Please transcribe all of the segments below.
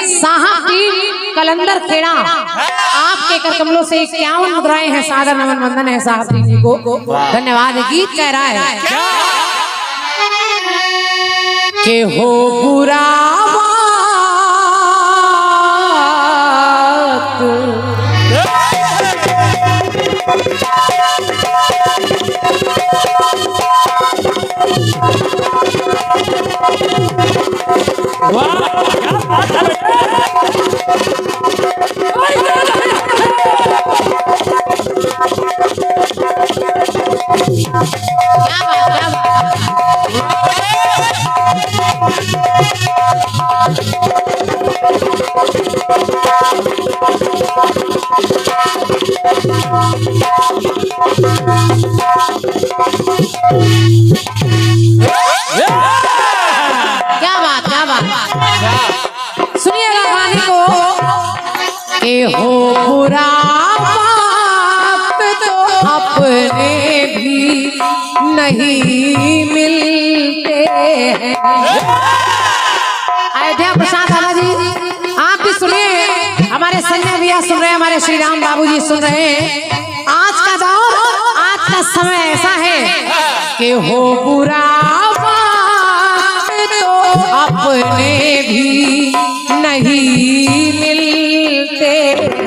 साहब जी कलंदर खेड़ा आपके कर कमलों से 51 मुद्राएं हैं। सादर नमन वंदन है साहब जी को, धन्यवाद। गीत कह रहा है कि हो बुरा सुनिएगा गाने को कि हो बुरा वक्त तो अपने भी नहीं मिलते हैं। अयोध्या प्रसाद दादा जी आप भी सुनिए, हमारे संजय भैया सुन रहे हैं, हमारे श्री राम बाबू जी सुन रहे हैं। आज का दौर, आज का समय ऐसा है कि हो बुरा अपने भी नहीं मिलते हैं,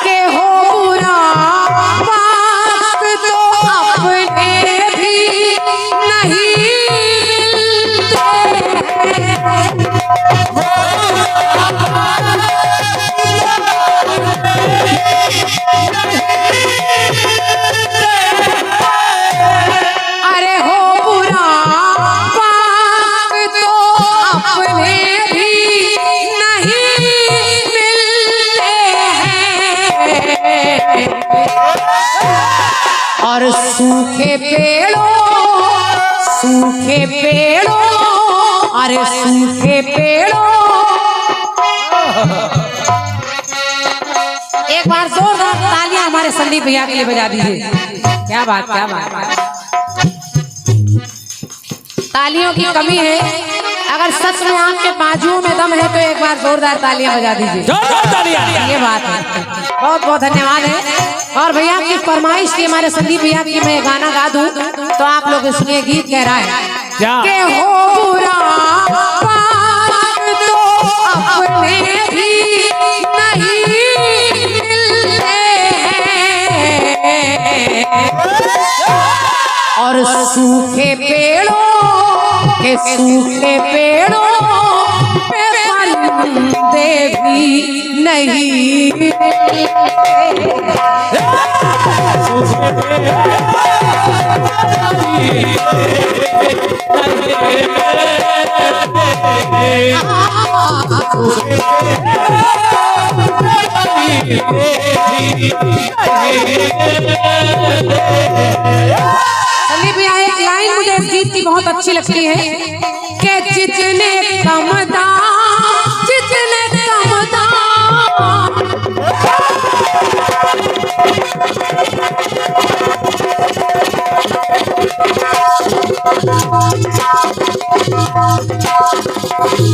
कि हो बुरा वक्त तो अपने भी नहीं मिलते हैं। अरे हो बुरा और सूखे पेड़ों अरे सूखे पेड़ों। एक बार जोरदार तालियां हमारे संदीप भैया के लिए बजा दीजिए। क्या बात, क्या बात। तालियों की कमी है, अगर सच में आपके बाजुओं में दम है तो एक बार जोरदार तालियां बजा दीजिए। ये बात है, बहुत बहुत धन्यवाद है। और भैया की फरमाइश थी हमारे संदीप भैया की मैं गाना गा दूं, तो आप लोग सुनिए। गीत कह रहा है कि हो बुरा वक्त तो अपने भी नहीं मिलते हैं, और सूखे पेड़ों के सूखे पेड़ों पे फलते भी नहीं मिलते। संदीप भैया एक लाइन मुझे इस गीत की बहुत अच्छी लगती है कि जितने कम दाम, जितने कम दाम,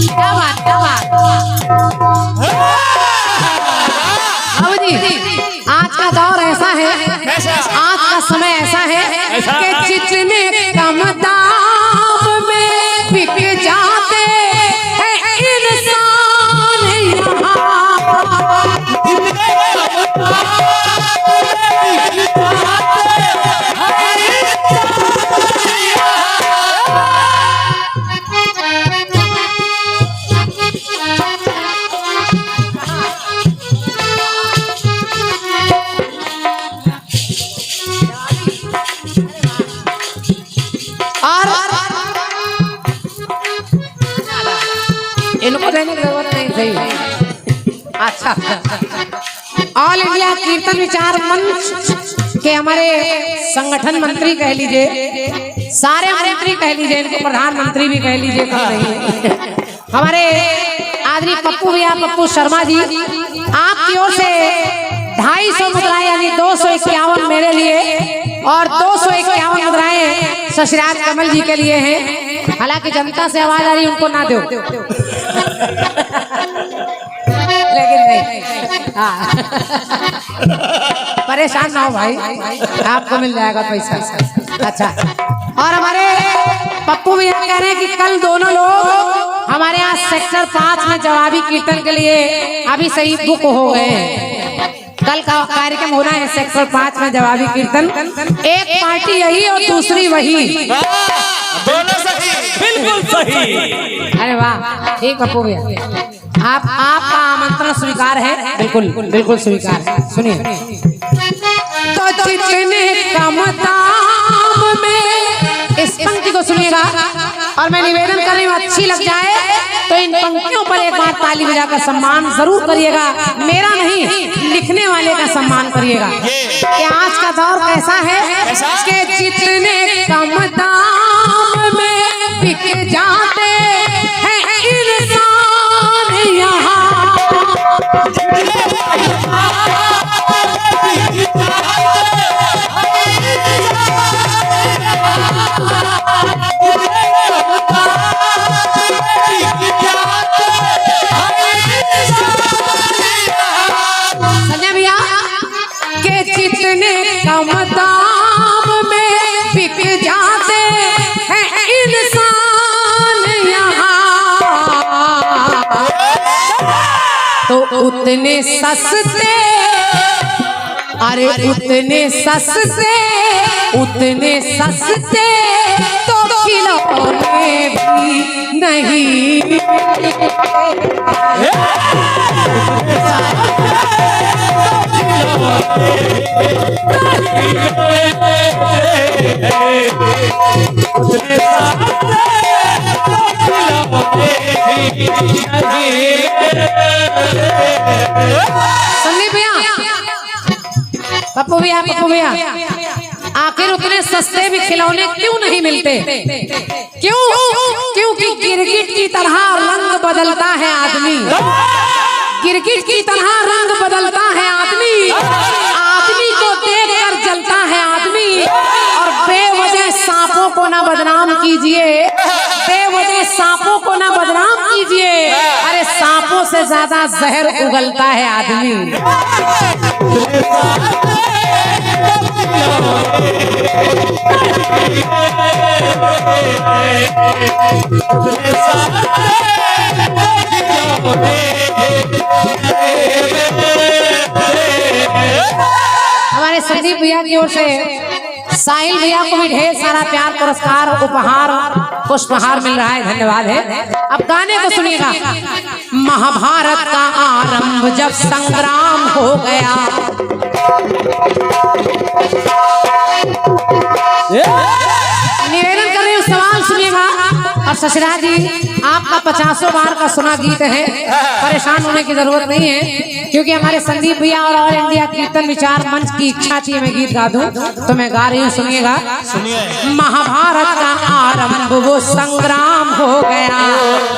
क्या बात, क्या बात। आज का दौर ऐसा है, आज का समय ऐसा है कि जितने कम दाम में बिक जाते हैं इंसान इनको देने की जरूरत नहीं थी। अच्छा, ऑल इंडिया कीर्तन विचार मंच के हमारे संगठन मंत्री कह लीजिए, सारे मंत्री कह लीजिए, इनको प्रधानमंत्री भी कह लीजिए, हमारे आदरणीय पप्पू भैया, पप्पू शर्मा जी, आपकी ओर से 250 मुद्राएं यानी 251 मेरे लिए और 251 मुद्राएं ससुराल कमल जी के लिए हैं। हालांकि जनता से आवाज आ रही, उनको ना दो। परेशान ना हो भाई, आपको मिल जाएगा पैसा। अच्छा, और हमारे पप्पू भैया कह रहे हैं कि कल दोनों लोग हमारे यहाँ सेक्टर 5 में जवाबी कीर्तन के लिए अभी सही बुक हो गए हैं। कल का कार्यक्रम होना है सेक्टर 5 में जवाबी कीर्तन। एक पार्टी यही और दूसरी वही, दोनों सही, बिल्कुल सही। अरे वाह, ठीक पप्पू भैया, आपका आमंत्रण स्वीकार है, बिल्कुल बिल्कुल स्वीकार है। सुनिए, तो जितने कम दाम में, इस पंक्ति को सुनिएगा और मैं निवेदन कर रही हूँ अच्छी लग जाए तो इन पंक्तियों पर एक बार ताली बजाकर सम्मान जरूर करिएगा। मेरा नहीं, लिखने वाले का सम्मान करिएगा कि आज का दौर कैसा है कि जितने कम दाम में बिक जाते हैं इंसान यहाँ। जितने कम दाम में बिक जाते हैं इंसान यहाँ, तो उतने सस्ते, अरे उतने सस्ते, उतने सस्ते तो खिलौने भी नहीं। संदीप भैया, पप्पू भैया, पप्पू भैया, आखिर उतने सस्ते भी खिलौने क्यों नहीं मिलते? क्यों? क्योंकि गिरगिट की तरह रंग बदलता है आदमी, गिरगिट की तरह रंग बदलता है आदमी, आदमी को देखकर जलता है आदमी। और बेवजह सांपों को ना बदनाम कीजिए, बेवजह सांपों को ना बदनाम कीजिए। अरे सांपों से ज्यादा जहर उगलता है आदमी। हमारे संदीप भैया की ओर से साहिल भैया को भी ढेर सारा प्यार, पुरस्कार, उपहार, पुष्पहार मिल रहा है, धन्यवाद है। अब गाने को सुनिएगा। महाभारत का आरंभ जब संग्राम हो गया, निवेदन कर रही हूँ, सवाल सुनिएगा। और ससुरा जी, आपका 50 बार का सुना गीत है, परेशान होने की जरूरत नहीं है, क्योंकि हमारे संदीप भैया और ऑल इंडिया कीर्तन विचार मंच की इच्छा थी मैं गीत गा दूं, तो मैं गा रही हूँ, सुनिएगा। महाभारत का आरंभ वो संग्राम हो गया,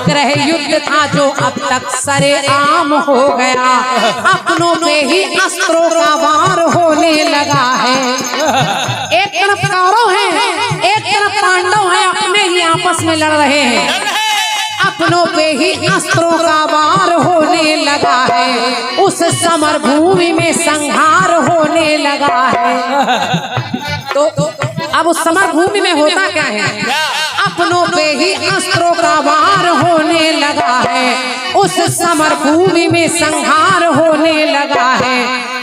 ग्रह युद्ध था जो अब तक सरेआम हो गया, अपनों में ही अस्त्रों का वार होने लगा है। एक तरफ कौरव है, एक तरफ पांडव है, अपने ही आपस में लड़ रहे हैं, अपनों पे ही अस्त्रों का वार होने लगा है, उस समर भूमि में संहार होने लगा है। तो अब उस समर भूमि में होता क्या है? अपनों पे ही अस्त्रों का वार होने लगा है, उस समर भूमि में संहार होने लगा है।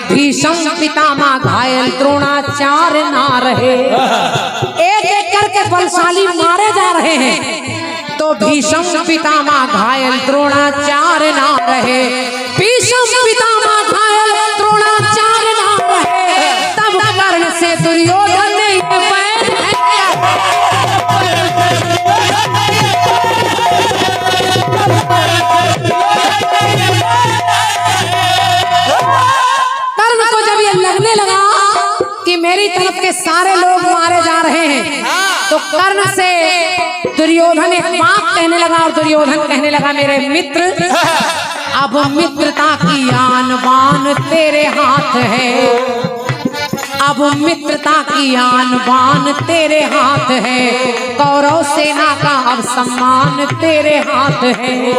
भीष्म पितामह घायल, द्रोणाचार्य ना रहे, एक एक करके बलशाली मारे जा रहे हैं, तो भीष्म पितामह घायल, द्रोणाचार्य ना रहे, भीष्म पितामह घायल, द्रोणाचार्य ना रहे, तब कर्ण से दुर्योधन ने कर्ण को जब ये लगने लगा कि मेरी तरफ के सारे लोग मारे जा रहे हैं, तो कर्ण से दुर्योधन एक बात कहने लगा, और दुर्योधन कहने लगा, मेरे मित्र, अब मित्रता की आन बान तेरे हाथ है, अब मित्रता की आन बान तेरे हाथ है, कौरव सेना का अब सम्मान तेरे हाथ है।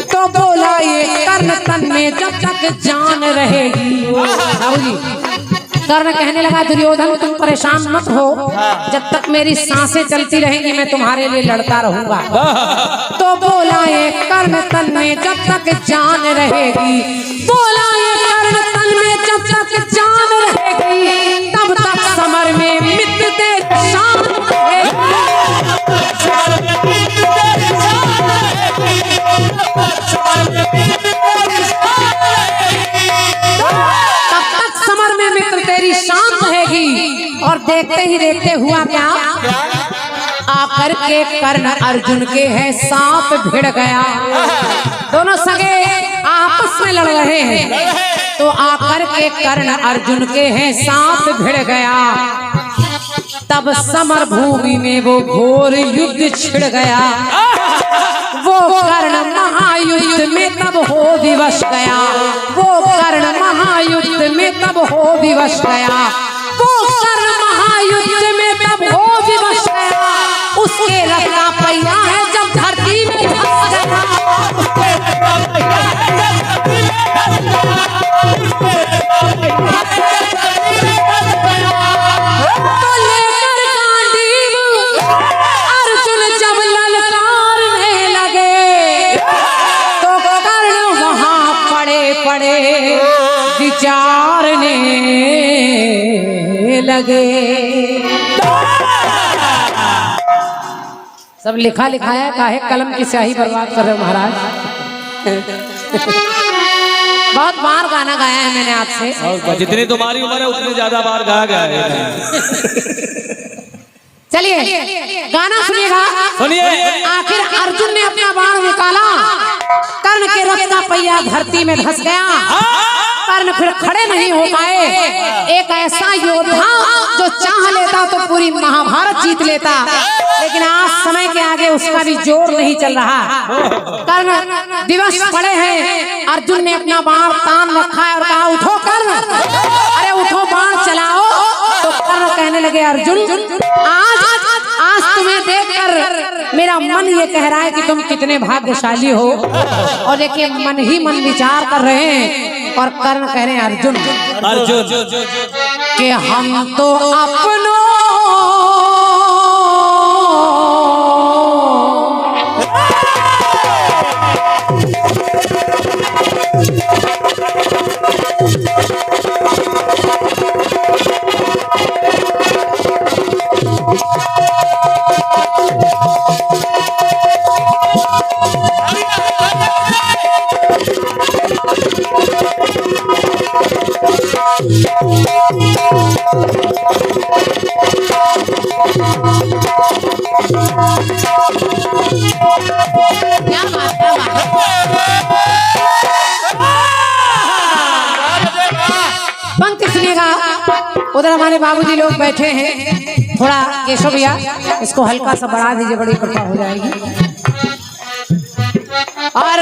तो बोला ये कर्ण तन में जब तक जान रहेगी। बाबूजी कर्ण कहने लगा दुर्योधन तुम परेशान मत हो, जब तक मेरी सांसें चलती रहेंगी मैं तुम्हारे लिए लड़ता रहूंगा। तो बोला ये कर्ण तन में जब तक जान रहेगी, बोला ये कर्ण तन में जब तक जान रहेगी, तब तक समर में मित्र तेरी शान रहेगी। तेरी शान रहेगी। और देखते ही देखते हुआ क्या, आकर के कर्ण अर्जुन के है सांप भिड़ गया। दोनों सगे आपस में लड़ रहे हैं, तो आकर के कर्ण अर्जुन के है सांप भिड़ गया। तब समर भूमि में वो घोर युद्ध छिड़ गया। वो कर्ण महायुद्ध में तब हो विवश गया। वो कर्ण महायुद्ध में तब हो विवश गया। वो कर्ण महायुद्ध में तब हो विवश गया। उसके रथ का पहिया है जब धरती में धस गया। तो लेकर गांडीव अर्जुन जब ललकारने लगे, तो कर्ण वहां पड़े पड़े विचारने लगे। सब लिखा लिखाया काहे कलम की स्याही बर्बाद कर रहे हो महाराज। बहुत बार गाना गाया है मैंने आपसे। जितनी तुम्हारी उम्र है उतनी ज्यादा बार गाया गया है। चलिए गाना सुनिएगा। सुनिए। आखिर अर्जुन ने अपना बाण निकाला, कर्ण के रथ का पहिया धरती में धंस गया। कर्ण फिर खड़े नहीं हो पाए। एक ऐसा योद्धा जो चाह लेता तो पूरी महाभारत जीत लेता, लेकिन आज समय के आगे उसका भी जोर नहीं चल रहा। कर्ण दिवस पड़े हैं। अर्जुन ने अपना बाण तान रखा है और कहा उठो कर्ण, अरे उठो बाण चलाओ। तो कर्ण कहने लगे अर्जुन आज तुम्हें देखकर मेरा मन ये कह रहा है कि तुम कितने भाग्यशाली हो। और देखिए मन ही मन विचार कर रहे हैं और कर्ण कह रहे हैं अर्जुन कि हम तो अपनों पंक्ति सुनिएगा। उधर हमारे बाबूजी लोग बैठे हैं, थोड़ा केशव भैया इसको हल्का सा बढ़ा दीजिए, बड़ी कृपा हो जाएगी। और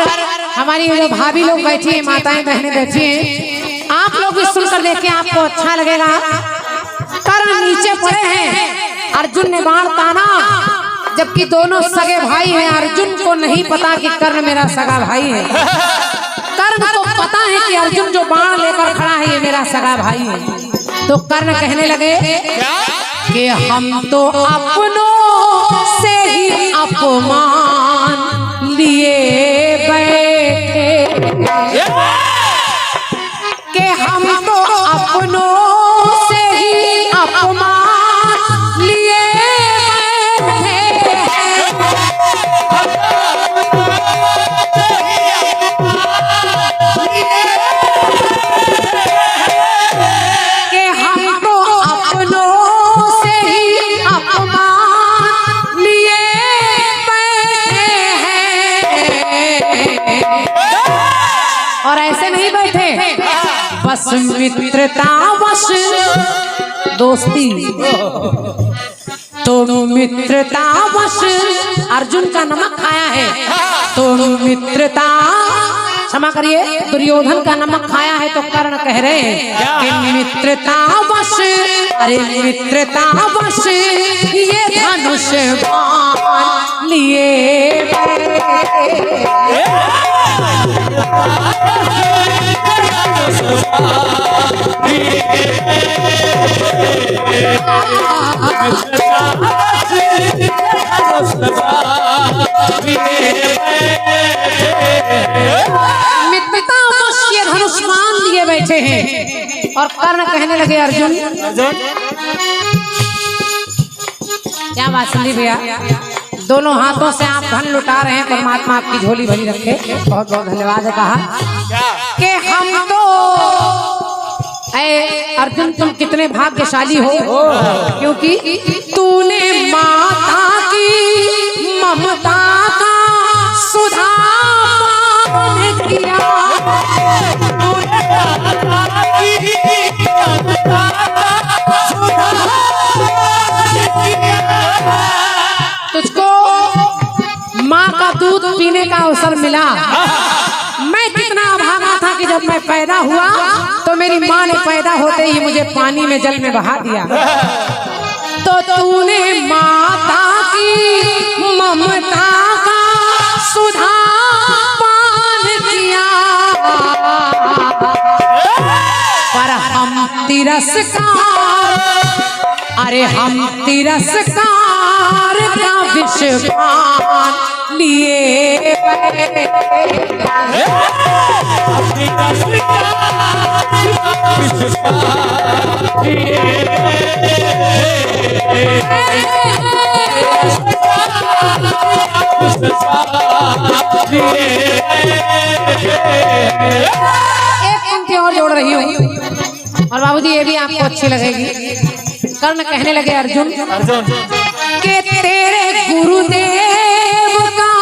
हमारी जो भाभी लोग बैठी हैं, माताएं बहनें बैठी हैं, आप लोग भी सुनकर देखिए, आपको अच्छा लगेगा। कर्ण नीचे पड़े हैं, अर्जुन ने बाण ताना, जबकि दोनों सगे भाई हैं। अर्जुन को नहीं पता कि कर्ण मेरा सगा भाई है। कर्ण को पता है कि अर्जुन जो बाण लेकर खड़ा है ये मेरा सगा भाई है। तो कर्ण कहने लगे कि हम तो अपनों से ही अपमान लिए बैठे, कि हम तो अपनों से ही अपमान लिए बैठे, कि हम तो अपनों से ही अपमान लिए बैठे हैं। और ऐसे नहीं बैठे, बस मित्रता वश दोस्ती, तो मित्रता वश अर्जुन का नमक खाया है, तो मित्रता, क्षमा करिए, दुर्योधन का नमक खाया है। तो कर्ण कह रहे हैं कि मित्रता वश, अरे मित्रता वश ये धनुष बाण लिए बैठे। और कर्ण कहने लगे अर्जुन, क्या बात सुनी भैया, दोनों हाथों से आप धन लुटा रहे हैं, परमात्मा आपकी झोली भरी रखे, बहुत बहुत धन्यवाद है। कहा कि हम तो अर्जुन तुम कितने भाग्यशाली हो, क्योंकि तूने माता की ममता का सुधार किया, तुझको माँ का दूध पीने का अवसर मिला। मैं कितना अभागा था कि जब मैं पैदा हुआ तो मेरी माँ ने पैदा होते ही मुझे पानी में जल में बहा दिया, तो तूने माता की ममता का सुधा पान किया, पर हम तिरस्कार, अरे हम तिरस्कार का विष पान लिए एक पंक्ति और जोड़ रही हूँ और बाबूजी ये भी आपको अच्छी लगेगी। कर्ण कहने लगे अर्जुन के तेरे गुरुदेव का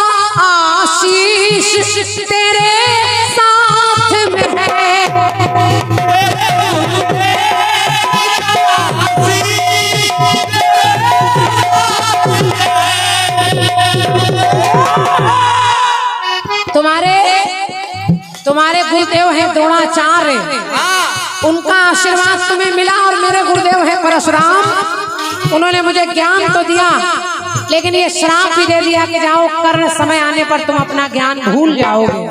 आशीष तेरे साथ में है, तुम्हारे गुरुदेव हैं द्रोणाचार्य, उनका आशीर्वाद तुम्हें मिला, और मेरे गुरुदेव हैं परशुराम, उन्होंने मुझे ज्ञान तो दिया लेकिन ये श्राप भी दे दिया कि जाओ कर्ण समय आने पर तुम अपना ज्ञान भूल जाओगे।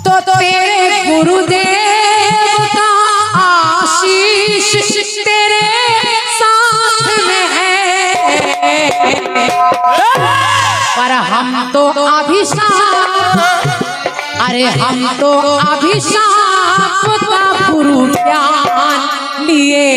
तो तेरे गुरुदेव का आशीष तेरे साथ में है, पर हम तो अभिशाप, अरे हम तो अभिशाप का गुरु ज्ञान लिए,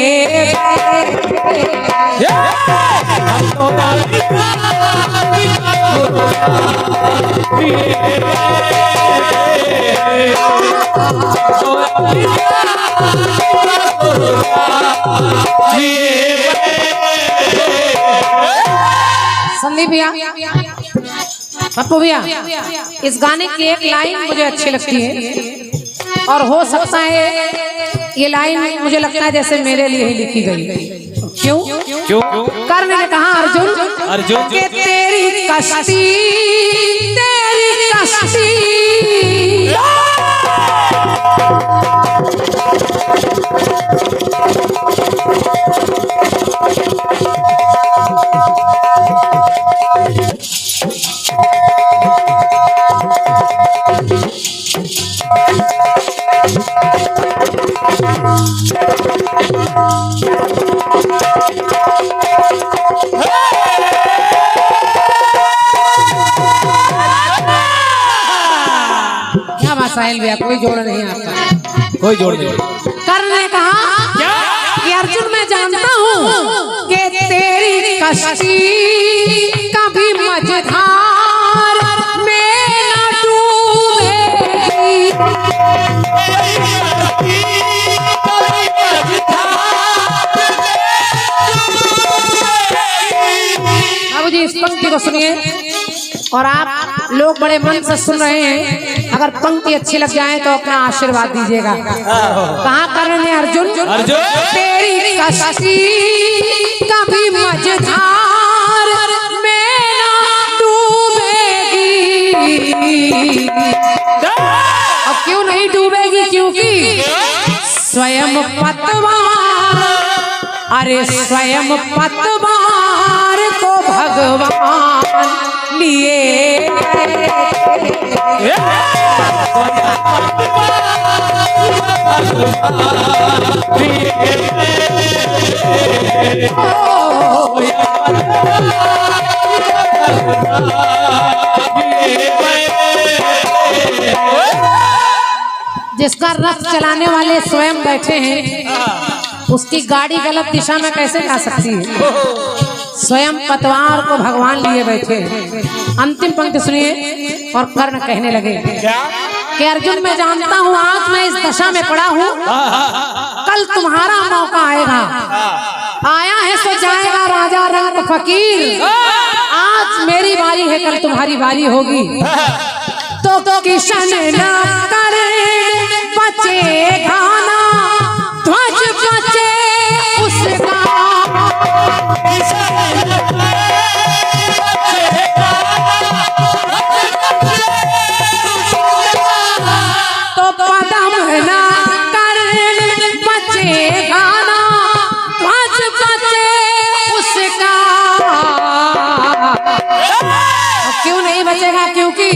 संदीप भैया, पप्पू भैया, इस गाने की एक लाइन मुझे अच्छी लगती है और हो सकता है ये लाइन मुझे लगता है जैसे मेरे लिए ही लिखी गई। क्यों? क्यों? कर्ण ने कहा अर्जुन के तेरी कश्ती, तेरी कश्ती साहिल भैया, कोई जोड़ नहीं आपका, कोई जोड़ नहीं। कर्ण ने कहा कि अर्जुन मैं जानता हूँ कि तेरी कश्ती कभी मझधार में न डूबेगी, बाबूजी इस पंक्ति को सुनिए और आप लोग बड़े मन से सुन रहे हैं, अगर पंक्ति अच्छी लग जाए तो अपना आशीर्वाद दीजिएगा। कहाँ कर्ण ने अर्जुन तेरी कश्ती कभी मझधार में न डूबेगी, और क्यों नहीं डूबेगी? क्योंकि स्वयं पतवार, अरे स्वयं पतवार को भगवान लिए जिसका रथ चलाने वाले स्वयं बैठे हैं, उसकी गाड़ी गलत दिशा में कैसे जा सकती है? स्वयं पतवार को भगवान लिए बैठे हैं। अंतिम पंक्ति सुनिए और कर्ण कहने लगे कि अर्जुन, मैं जानता हूँ आज मैं इस दशा में पड़ा हूँ, कल तुम्हारा मौका आएगा। आया है सो जाएगा राजा रंग फकीर। आज मेरी बारी है, कल तुम्हारी बारी होगी। तो किशन ना करे बचेगा ना ध्वज बचे उसका। तो पदम ना करे बचेगा ना ध्वज बचे उसका। क्यों नहीं बचेगा? क्योंकि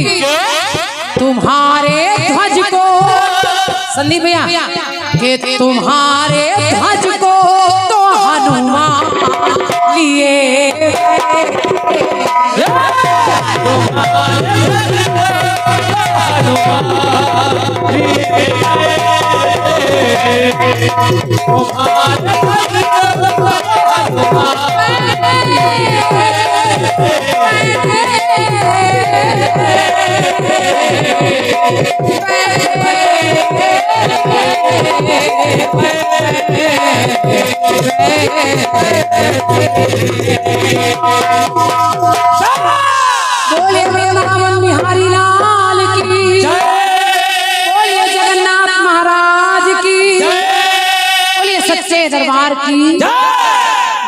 तुम्हारे ध्वज को, संदीप भैया, कि तुम्हारे ध्वज को तो हनुमान लिए। बोले वृंदावन बिहारी लाल की, बोलिए जगन्नाथ महाराज की, बोलिए सच्चे दरबार की।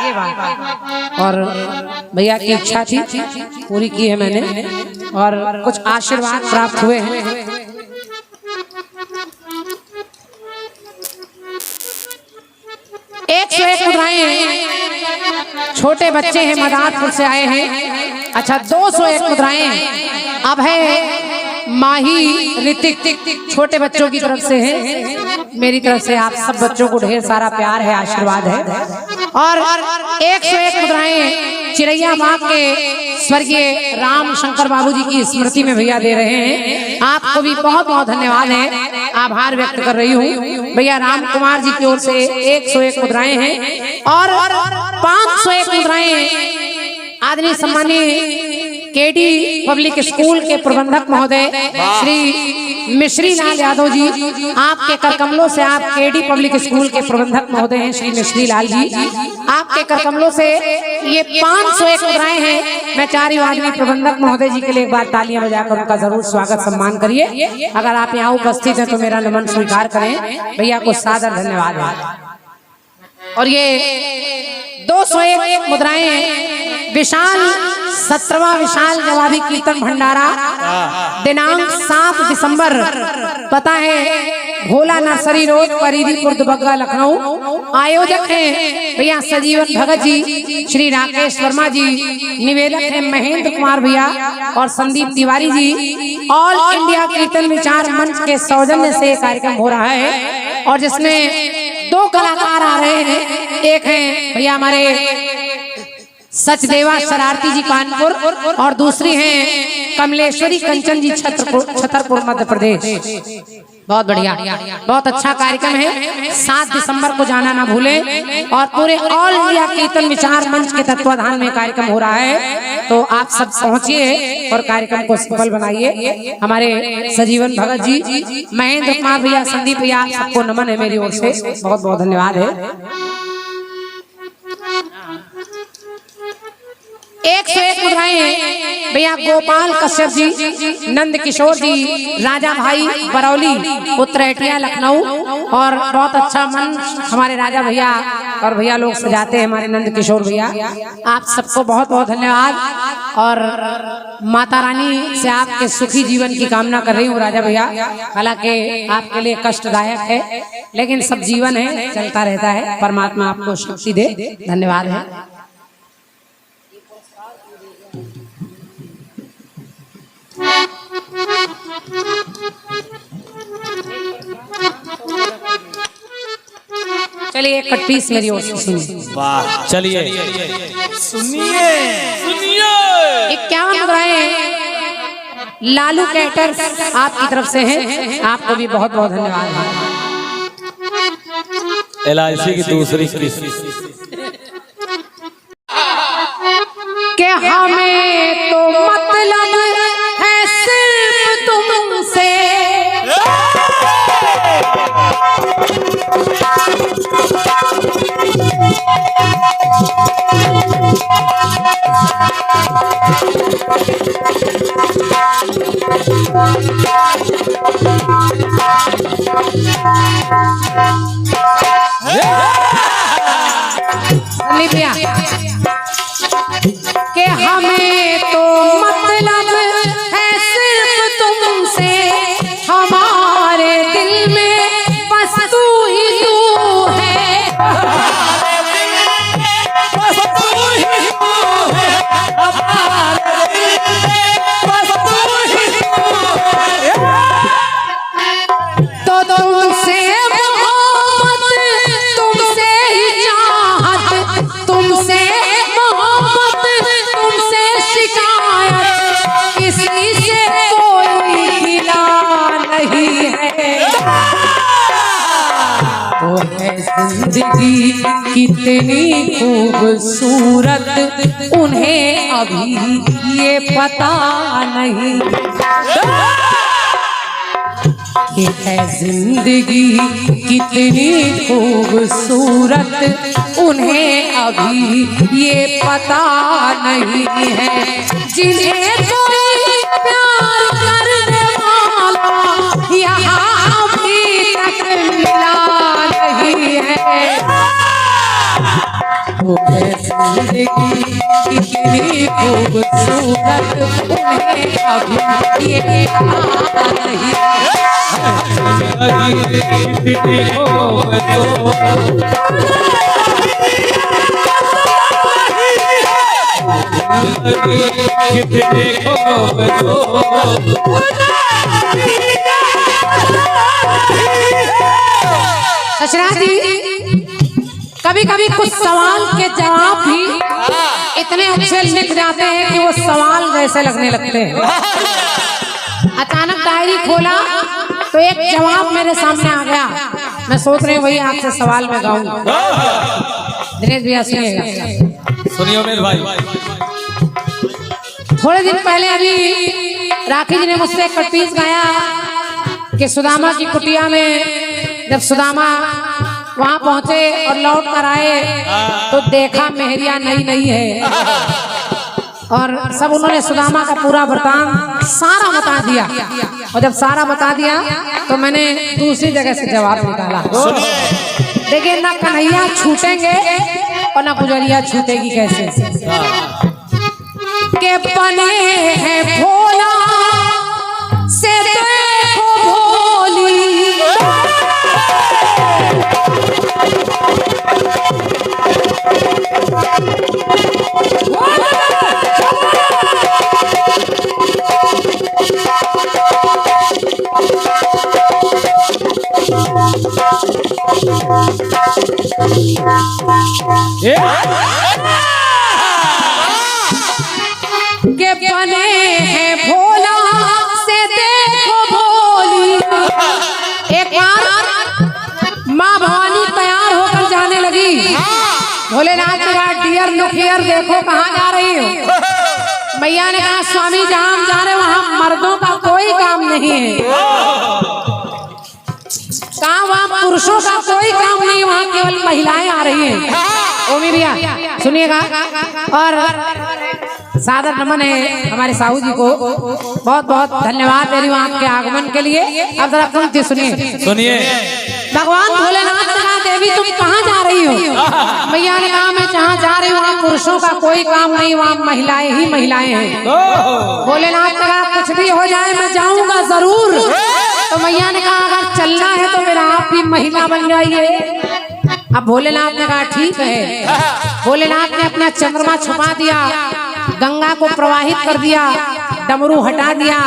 ये बात और भैया की इच्छा थी, पूरी की है मैंने, और कुछ आशीर्वाद प्राप्त हुए हैं। एक से एक मुद्राएं, छोटे बच्चे हैं, मदारपुर से आए हैं। अच्छा, 201 मुद्राएं अब है माही ऋतिक, छोटे बच्चों की तरफ से है। मेरी तरफ से आप सब बच्चों को ढेर सारा प्यार है, आशीर्वाद है। और 101 मुद्राएं चिरैया बाग के स्वर्गीय राम शंकर बाबूजी की स्मृति में भैया दे रहे हैं। आपको भी बहुत बहुत धन्यवाद है, आभार व्यक्त कर रही हूँ। भैया राम कुमार जी की ओर से 101 मुद्राएं हैं और 501 मुद्राएं आदरणीय सम्मानीय केडी पब्लिक स्कूल के प्रबंधक महोदय श्री मिश्री लाल यादव जी, आपके कर कमलों से, आप केडी पब्लिक स्कूल के प्रबंधक महोदय हैं श्री मिश्री लाल जी, आपके कर कमलों से ये 501 मुद्राएं हैं। मैं चार आदमी प्रबंधक महोदय जी के लिए एक बार तालियां बजाकर उनका जरूर स्वागत सम्मान करिए। अगर आप यहाँ उपस्थित हैं तो मेरा नमन स्वीकार करें। भैया को सादर धन्यवाद है। और ये 201 मुद्राएं विशाल 17वां विशाल जवाबी कीर्तन भंडारा दिनांक 7 दिसंबर, पता है भोला नर्सरी रोड, परिधीपुर, दुबग्गा, लखनऊ। आयोजक हैं भैया सजीवन भगत जी, श्री राकेश वर्मा जी, निवेदक हैं महेंद्र कुमार भैया और संदीप तिवारी जी। ऑल इंडिया कीर्तन विचार मंच के सौजन्य से कार्यक्रम हो रहा है और जिसमें 2 कलाकार आ रहे हैं। एक हैं भैया हमारे सचदेवा शरारती जी कानपुर और दूसरी हैं कमलेश्वरी कंचन जी छतरपुर मध्य प्रदेश। बहुत बढ़िया, बहुत अच्छा कार्यक्रम है। 7 दिसंबर को जाना ना भूलें। और पूरे ऑल इंडिया कीर्तन विचार मंच के तत्वाधान में कार्यक्रम हो रहा है, तो आप सब पहुंचिए और कार्यक्रम को सफल बनाइए। हमारे सजीवन भगत जी, महेंद्र कुमार भैया, संदीप भैया, सबको नमन है मेरी ओर से, बहुत बहुत धन्यवाद है। 101 मुद्राएं भैया गोपाल कश्यप जी, नंद किशोर जी, राजा भाई बरौली, उत्तरेटिया, लखनऊ। और बहुत अच्छा मन हमारे राजा भैया और भैया लोग सजाते हैं, हमारे नंद किशोर भैया। आप सबको बहुत बहुत धन्यवाद और माता रानी से आपके सुखी जीवन की कामना कर रही हूँ राजा भैया। हालांकि आपके लिए कष्टदायक है, लेकिन सब जीवन है, चलता रहता है। परमात्मा आपको शक्ति दे। धन्यवाद है। चलिए एक कट पीस मेरी ओर से सुनिए। वाह, चलिए सुनिए सुनिए। 51 मुद्राएं लालू कैटर्स आपकी तरफ से है, आपको भी बहुत बहुत धन्यवाद। LIC की दूसरी किस्त कि हमें तो मतलब है सिर्फ तुमसे, कि हमें तो मतलब है सिर्फ तुमसे, हमारे दिल में बस तू ही तू है, बस तू ही तू है, हमारे दिल में बस तू ही तू है। तो तुमसे मोहब्बत, तुमसे ही चाहत, तुमसे किसी से कोई गिला नहीं है। वो है जिंदगी कितनी खूबसूरत, उन्हें अभी ये पता नहीं। ये है जिंदगी कितनी खूबसूरत, उन्हें अभी ये पता नहीं है। जिन्हें कोई प्यार करने वाला यहाँ अभी तक मिला नहीं है। वो है जिंदगी कितनी खूबसूरत, उन्हें अभी ये पता नहीं है। ससुराल जी, कभी कभी कुछ सवाल के जवाब भी इतने अच्छे लिख जाते हैं कि वो सवाल जैसे लगने लगते हैं। अचानक डायरी खोला तो एक जवाब मेरे सामने आ गया। मैं सोच रही हूँ वही आपसे सवाल में गाऊंगा। दिनेश भैया सुनिएगा। सुनिए मेरे भाई। थोड़े दिन पहले अभी राखी जी ने मुझसे एक कटपीस गाया कि सुदामा की कुटिया में जब सुदामा वहां पहुंचे और लौट कर आए तो देखा मेहरिया नई नई है, और सब उन्होंने सुदामा का पूरा वृतांत सारा बता दिया। और जब सारा बता दिया तो मैंने दूसरी जगह से जवाब निकाला। देखिए, ना कन्हैया छूटेंगे और ना गुजरिया छूटेगी कैसे। के बने हैं भोला से देखो भोली, के बने हैं भोला से देखो भोली। एक बार माँ भवानी तैयार होकर जाने लगी। भोलेनाथ ने कहा, डियर लुक हियर, देखो कहाँ जा रही हो। मैया ने कहा, स्वामी जहाँ हम जा रहे वहाँ मर्दों का कोई काम नहीं है, कहा वहाँ पुरुषों का कोई काम नहीं, वहाँ केवल महिलाएं आ रही हैं। ओमी भैया सुनिएगा, और सादर नमन है हमारे साहू जी को, बहुत बहुत धन्यवाद दे रही हूँ आपके आगमन के लिए। अब जरा पंक्ति सुनिए। सुनिए। भगवान भोलेनाथ ने कहा, देवी तुम कहाँ जा रही हो। मैया ने कहा, मैं जहाँ जा रही हूँ वहाँ पुरुषों का कोई काम नहीं, वहाँ महिलाएं ही महिलाएं हैं। भोलेनाथ ने कहा, कुछ भी हो जाए मैं जाऊंगा जरूर। तो मैया ने कहा, अगर चलना है तो मेरा आप भी महिला बन जाइए। अब भोलेनाथ ने कहा, ठीक है। भोलेनाथ ने अपना चंद्रमा छुपा दिया, गंगा को प्रवाहित कर दिया, डमरू हटा दिया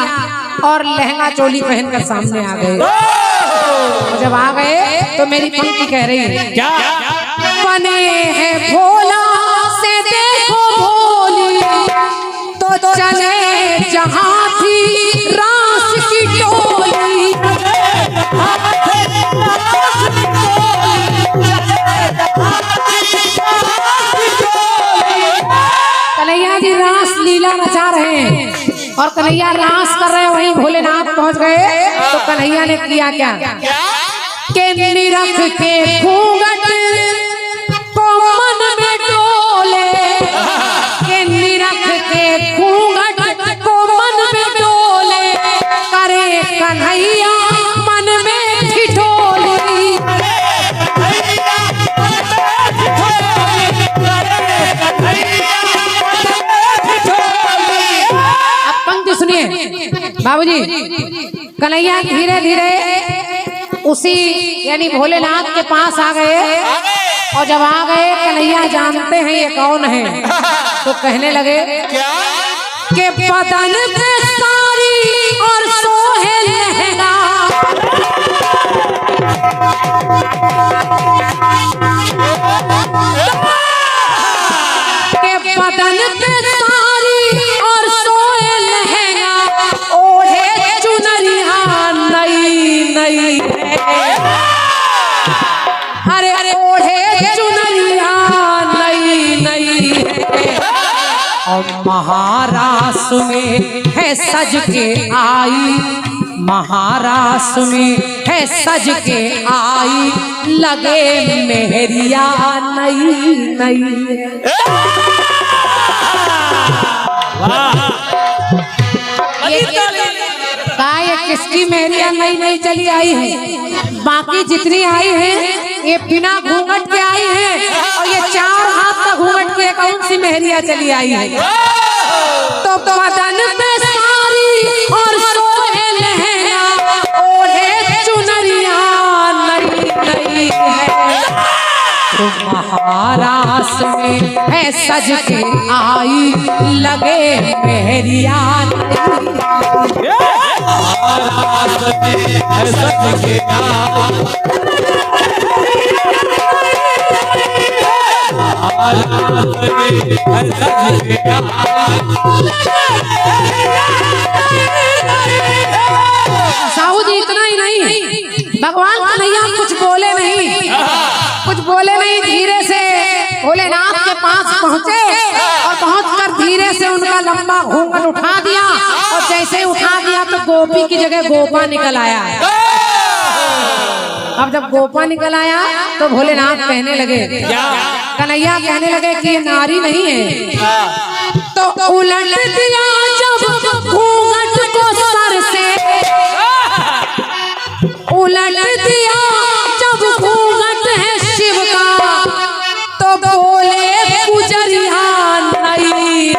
और लहंगा चोली पहनकर सामने आ गए। जब आ गए तो मेरी पंक्ति कह रही है, क्या बने हैं भोला से देखो भोली, तो चले जहाँ थी लीला रचा रहे हैं और कन्हैया रास कर रहे हैं, वहीं भोलेनाथ पहुंच गए। तो कन्हैया ने किया क्या के निरख के घूंघट को मन में डोले, के निरख के घूंघट को मन में डोले, करे कन्हैया मन में ठिठोली। अब पंक्ति सुनिए बाबूजी। कन्हैया धीरे धीरे उसी यानी भोलेनाथ के पास आ गए और जब आ गए कन्हैया जानते हैं ये कौन है, तो कहने लगे कि बदन पे साड़ी और सोहे लहंगा, के बदन पे साड़ी और सोहे लहंगा, ओढ़े चुनरिया नई नई है, अरे अरे ओढ़े चुनरिया नई नई है। और महाराष्ट्र में है सज के आई, महाराष्ट्र में है सज के आई, लगे मेहरिया नई नई है। ये किसकी मेहरिया नई नई चली आई है? बाकी जितनी आई है ये बिना घूंघट के आई है, और ये 4 हाथ का घूंघट के कौन सी मेहरिया चली आई है? तो बदन पे साड़ी और सोहे लहंगा, ओढ़े चुनरिया नई नई है। तो महाराष्ट्र में है सज के आई, लगे मेहरिया नई। साहू जी इतना ही नहीं, भगवान कन्हैया कुछ बोले नहीं, कुछ बोले नहीं, धीरे से भोलेनाथ के पास पहुंचे और पहुंचकर धीरे से उनका लंबा घूंघट उठा दिया, और जैसे उठा दिया तो गोपी की जगह गोपा निकल आया। अब जब गोपा निकल आया तो भोलेनाथ कहने लगे, कन्हैया कहने लगे कि ये नारी नहीं है। तो उलट दिया जब घूंघट को सर से, उलट दिया जब घूंघट है शिव का, तो बोले गुजरिया नई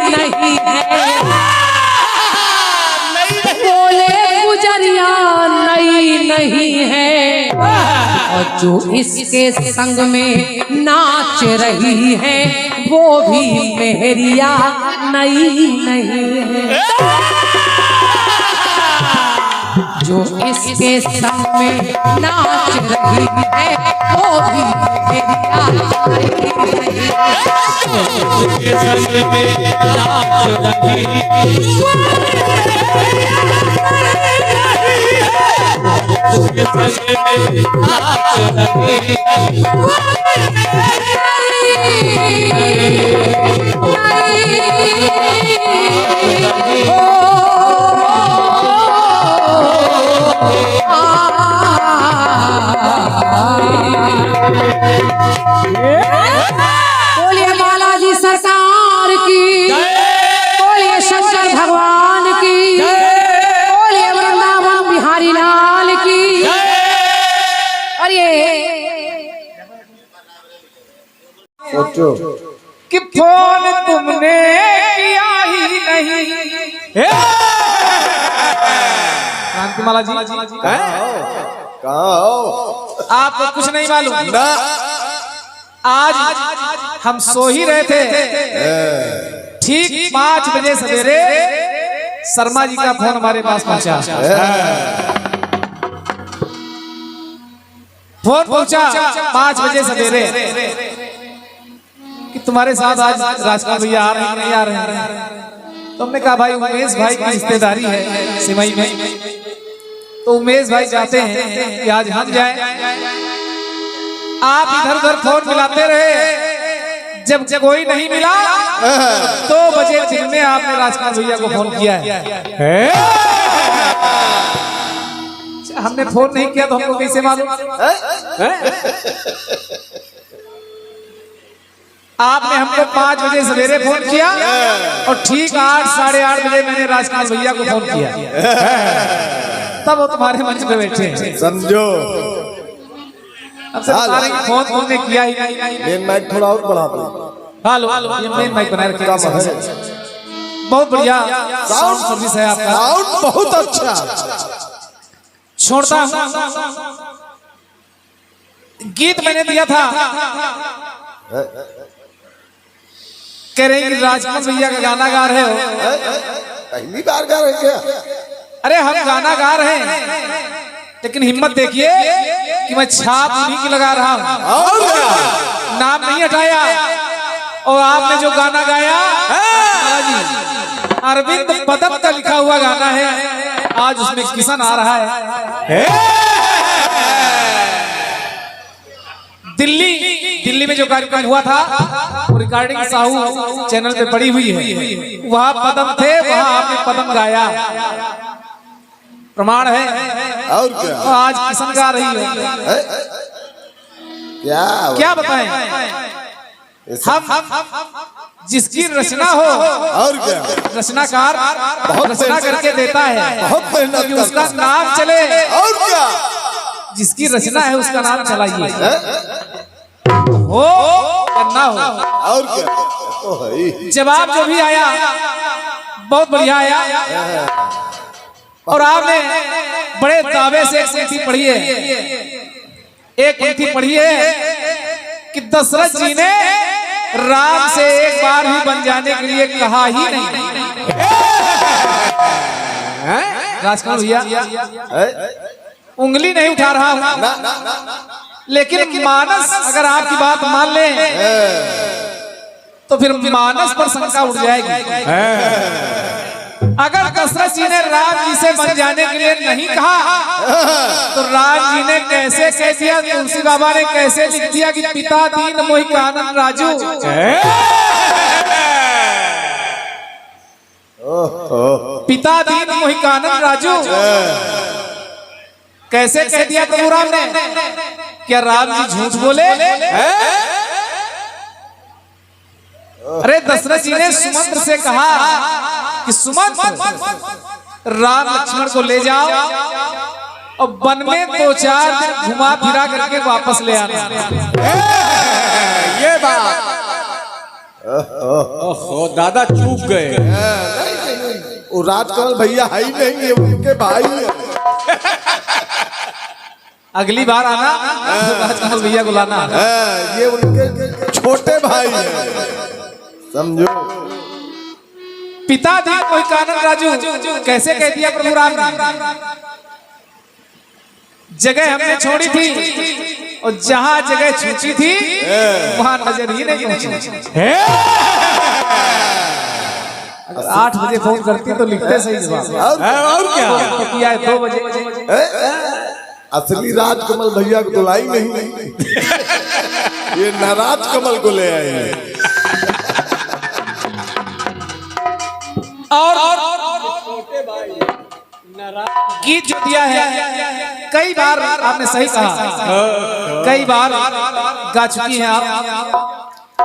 नहीं है, बोले गुजरिया नई नहीं है। और जो इसके संग में नाच रही है, वो भी मेहरिया नई नहीं है। जो इसके संग में नाच रही है, वो भी मेहरिया नई नहीं बोलिए बालाजी सरकार की, बोलिए शंकर भगवान की, बोलिए वृंदावन बिहारी लाल की। और ये सोचो कि फोन तुमने किया ही नहीं। क्रांतिमाला जी कहाँ हो? आपको कुछ नहीं मालूम ना? आज हम सो ही रहे थे, ठीक 5 बजे सवेरे शर्मा जी का फोन हमारे पास पहुंचा। फोन पहुंचा 5 बजे सवेरे कि तुम्हारे साथ आज राजकुमार भैया आ रहे हैं नहीं आ रहे हैं। तो हमने कहा भाई उमेश भाई की रिश्तेदारी है सिमई में, तो उमेश भाई चाहते हैं कि आज हम जाएं। आप इधर उधर फोन मिलाते रहे, जब कोई नहीं मिला 2 बजे दिन में आपने राजकुमार भैया को फोन किया है। हमने फोन नहीं किया तो हमको कैसे मालूम? आपने हमको 5 बजे सवेरे फोन किया और ठीक 8 साढ़े 8 बजे मैंने राजकुमार भैया को फोन किया, तब वो तुम्हारे मंच पे बैठे हैं। समझो। अब से बता रहे फोन तुमने किया ही नहीं। मेन माइक थोड़ा और बढ़ा दो। हेलो, ये मेन माइक बनाए रखे। बहुत बढ़िया साउंड सर्विस है आपका, साउंड बहुत अच्छा। छोड़ता हूं, गीत मैंने दिया था, कह रहे कि राजकुमार भैया का गाना गा रहे हो। पहली बार गा रहे क्या? अरे हम गाना गा रहे हैं, लेकिन हिम्मत देखिए कि मैं छाप उन्हीं की लगा रहा हूं, नाम नहीं हटाया। और आपने जो गाना गाया अरविंद पदम का लिखा हुआ गाना है, आज उसमें किशन आ रहा है। दिल्ली में जो कार्यक्रम हुआ था वो रिकॉर्डिंग साहू चैनल पे पड़ी हुई है, वहां पदम थे, वहां आपने पदम गाया, प्रमाण है। और क्या? तो आज किशन गा रही है, क्या बताएं? हम जिसकी रचना हो, और क्या, रचनाकार रचना करके देता है, बहुत मेहनत कि उसका नाम चले। और क्या, जिसकी रचना है उसका नाम चलाइए, हो करना हो। और क्या, तो है। जवाब जो भी आया बहुत बढ़िया आया, और आपने बड़े दावे से एक पंक्ति पढ़ी है, एक पंक्ति पढ़ी है कि दशरथ जी ने राम से एक बार भी बन जाने के लिए कहा ही नहीं। राजकुमार भैया उंगली नहीं उठा रहा हूं, लेकिन मानस अगर आपकी बात मान ले तो फिर मानस पर शंका उठ जाएगी। अगर दशरथ जी ने राम जी से बन जाने के लिए नहीं कहा तो राम जी ने कैसे कह दिया? तुलसी बाबा ने कैसे लिख दिया कि पिता दीन मोहि कानन राजू? पिता दीन मोहि कानन राजू कैसे कह दिया प्रभु राम ने? क्या राम जी झूठ बोले? अरे दशरथ जी ने सुमंत्र से कहा कि सुमंत्र राम लक्ष्मण को ले जाओ और वन में 2-4 दिन घुमा फिरा करके वापस ले आना। ये बात ओहो दादा चूक गए। वो राजकमल भैया है ही नहीं, ये उनके भाई है। अगली बार आना राजकमल भैया को लाना। ये उनके छोटे भाई हैं, समझो। पिता दीन मोहि कानन राजू कैसे कह दिया प्रभु राम ने? जगह हमने छोड़ी थी और जहां जगह छूटी थी वहां नजर ही नहीं पहुंची। अगर 8 बजे फोन करती तो लिखते सही जवाब। और क्या, तो किया है 2 बजे। असली राजकमल भैया को बुलाई नहीं, ये नाराज कमल को ले आए हैं। और गीत जो दिया है कई बार आपने सही कहा, कई बार गा चुकी हैं आप,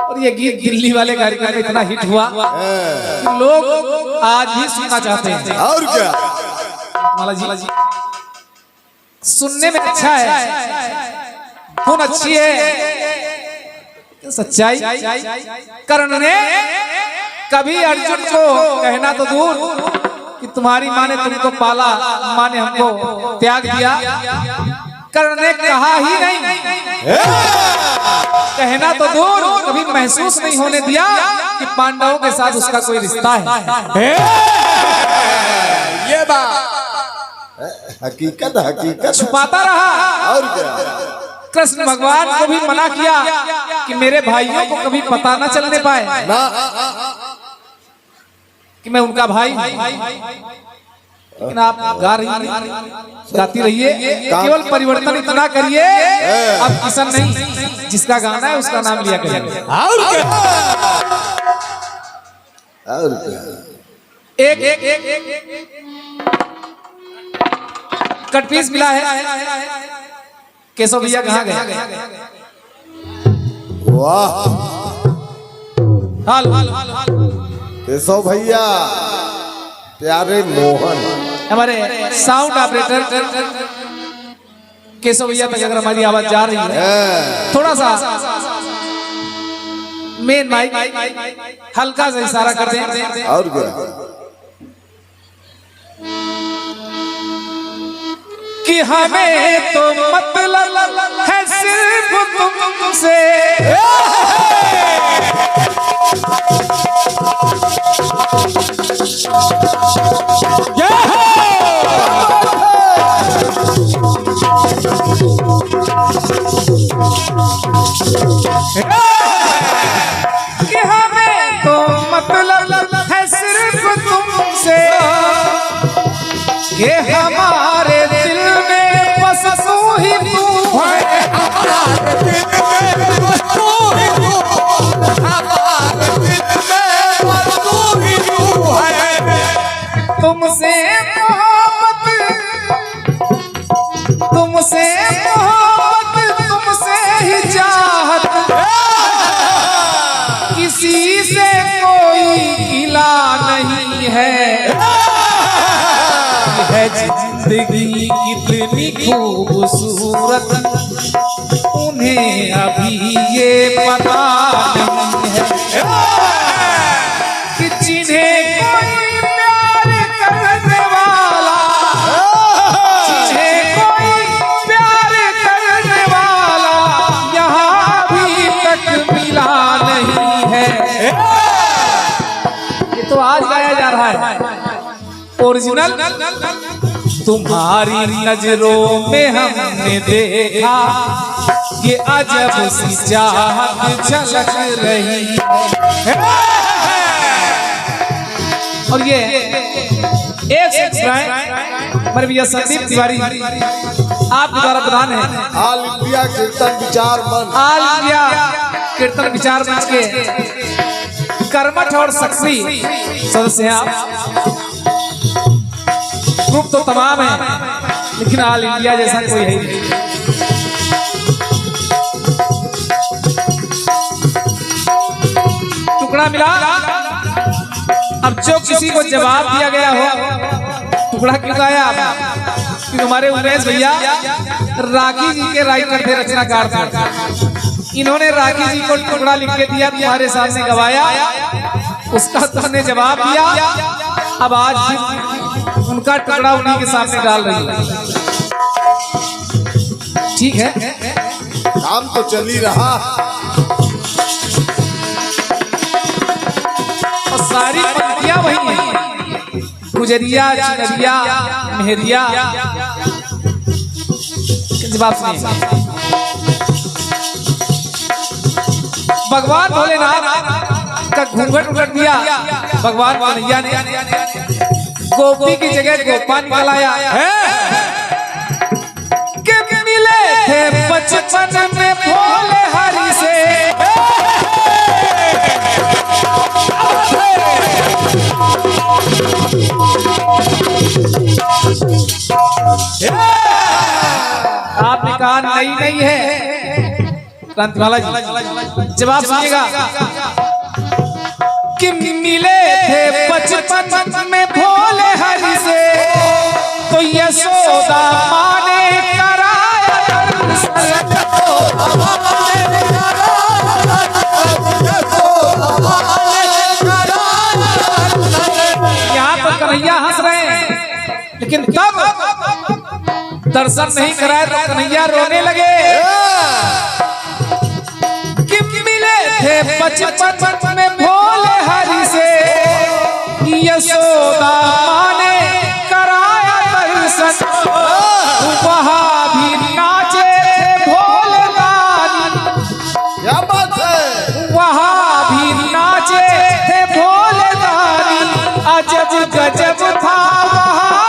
और ये गीत दिल्ली वाले कार्यक्रम में इतना हिट हुआ कि लोग आज भी सुनना चाहते हैं। और क्या, माला जी सुनने में अच्छा है, धुन अच्छी है, सच्चाई। कर्ण ने कभी अर्जुन को कहना तो दूर कि तुम्हारी माँ ने तुमको पाला, माँ ने हमको त्याग दिया, कर्ण ने कहा ही नहीं। कहना तो दूर, कभी महसूस नहीं होने दिया कि पांडवों के साथ उसका कोई रिश्ता है। ये बात हकीकत छुपाता रहा। और क्या, कृष्ण भगवान को भी मना किया कि मेरे भाइयों को कभी पता ना चलने पाए ना, कि मैं उनका भाई। लेकिन आप गा रही गाती रहिए, केवल परिवर्तन इतना करिए अब किशन नहीं, जिसका गाना है उसका नाम लिया करिए। और क्या? एक कट पीस मिला है। केशव भैया कहाँ गए? वाह केशव भैया, प्यारे मोहन, हमारे साउंड ऑपरेटर केशव भैया तक अगर हमारी आवाज जा रही है, थोड़ा सा मेन माइक हल्का सा इशारा कर दें। और क्या? कि हमें तो मतलब है सिर्फ तुमसे, कि हमें तो मतलब है सिर्फ तुमसे, कि हमारे दिल में बस तू ही तू है, हमारे दिल में बस तू ही तू, हमारे दिल में बस तू ही तू है। तुमसे मोहब्बत, तुमसे मोहब्बत, तुमसे ही चाहत, किसी से कोई गिला नहीं है जिंदगी कितनी खूबसूरत, उन्हें अभी ये पता नहीं है कि जिन्हें कोई प्यार करने वाला, जिन्हें कोई प्यार करने वाला यहाँ अभी तक मिला नहीं है। ये तो आज गाया जा रहा है ओरिजिनल। तुम्हारी नजरों में हमने देखा ये अजब सी चाहत झलक रही है। और ये एक हमारे भैया संदीप तिवारी आपके द्वारा प्रदान है, ऑल इंडिया कीर्तन विचार मंच, ऑल इंडिया कीर्तन विचार मंच के कर्मठ और सक्रिय सदस्य हैं आप। ग्रुप तो तमाम है लेकिन ऑल इंडिया जैसा कोई है नहीं। टुकड़ा मिला, अब जो किसी को जवाब दिया गया हो, टुकड़ा क्यों गाया कि तुम्हारे उमेश भैया राखी जी के राइटर थे, रचनाकार थे, इन्होंने राखी जी को टुकड़ा लिख के दिया, तुम्हारे सामने गवाया, उसका तुमने जवाब दिया, अब आज उनका टुकड़ा उन्हीं के सामने डाल रही है। ठीक है, काम तो चल ही रहा। और सारी पंक्तियां वही हैं, गुजरिया, चिनरिया, मेहरिया। जवाब सुनिए, भगवान भोलेनाथ का घूंघट उलट दिया भगवान कन्हैया ने, गोपी की जगह गोपाल निकलाया कि मिले थे बचपन में भोले हरि से, आपने कहा नहीं नहीं है क्रांतिवाला जी, जवाब सुनिएगा कि मिले थे बचपन में भोले हरि से, तो यशोदा माँ ने कराया दर्शन, यहाँ पर कन्हैया हंस रहे हैं, लेकिन तब दर्शन नहीं कराया तो कन्हैया रोने लगे कि मिले थे बचपन में भोले हरि से, यशोदा माँ ने कराया दर्शन, वहाँ भी नाचे थे भोले दानी, क्या बात है, वहाँ भी नाचे थे भोले दानी, अजब गजब था वहाँ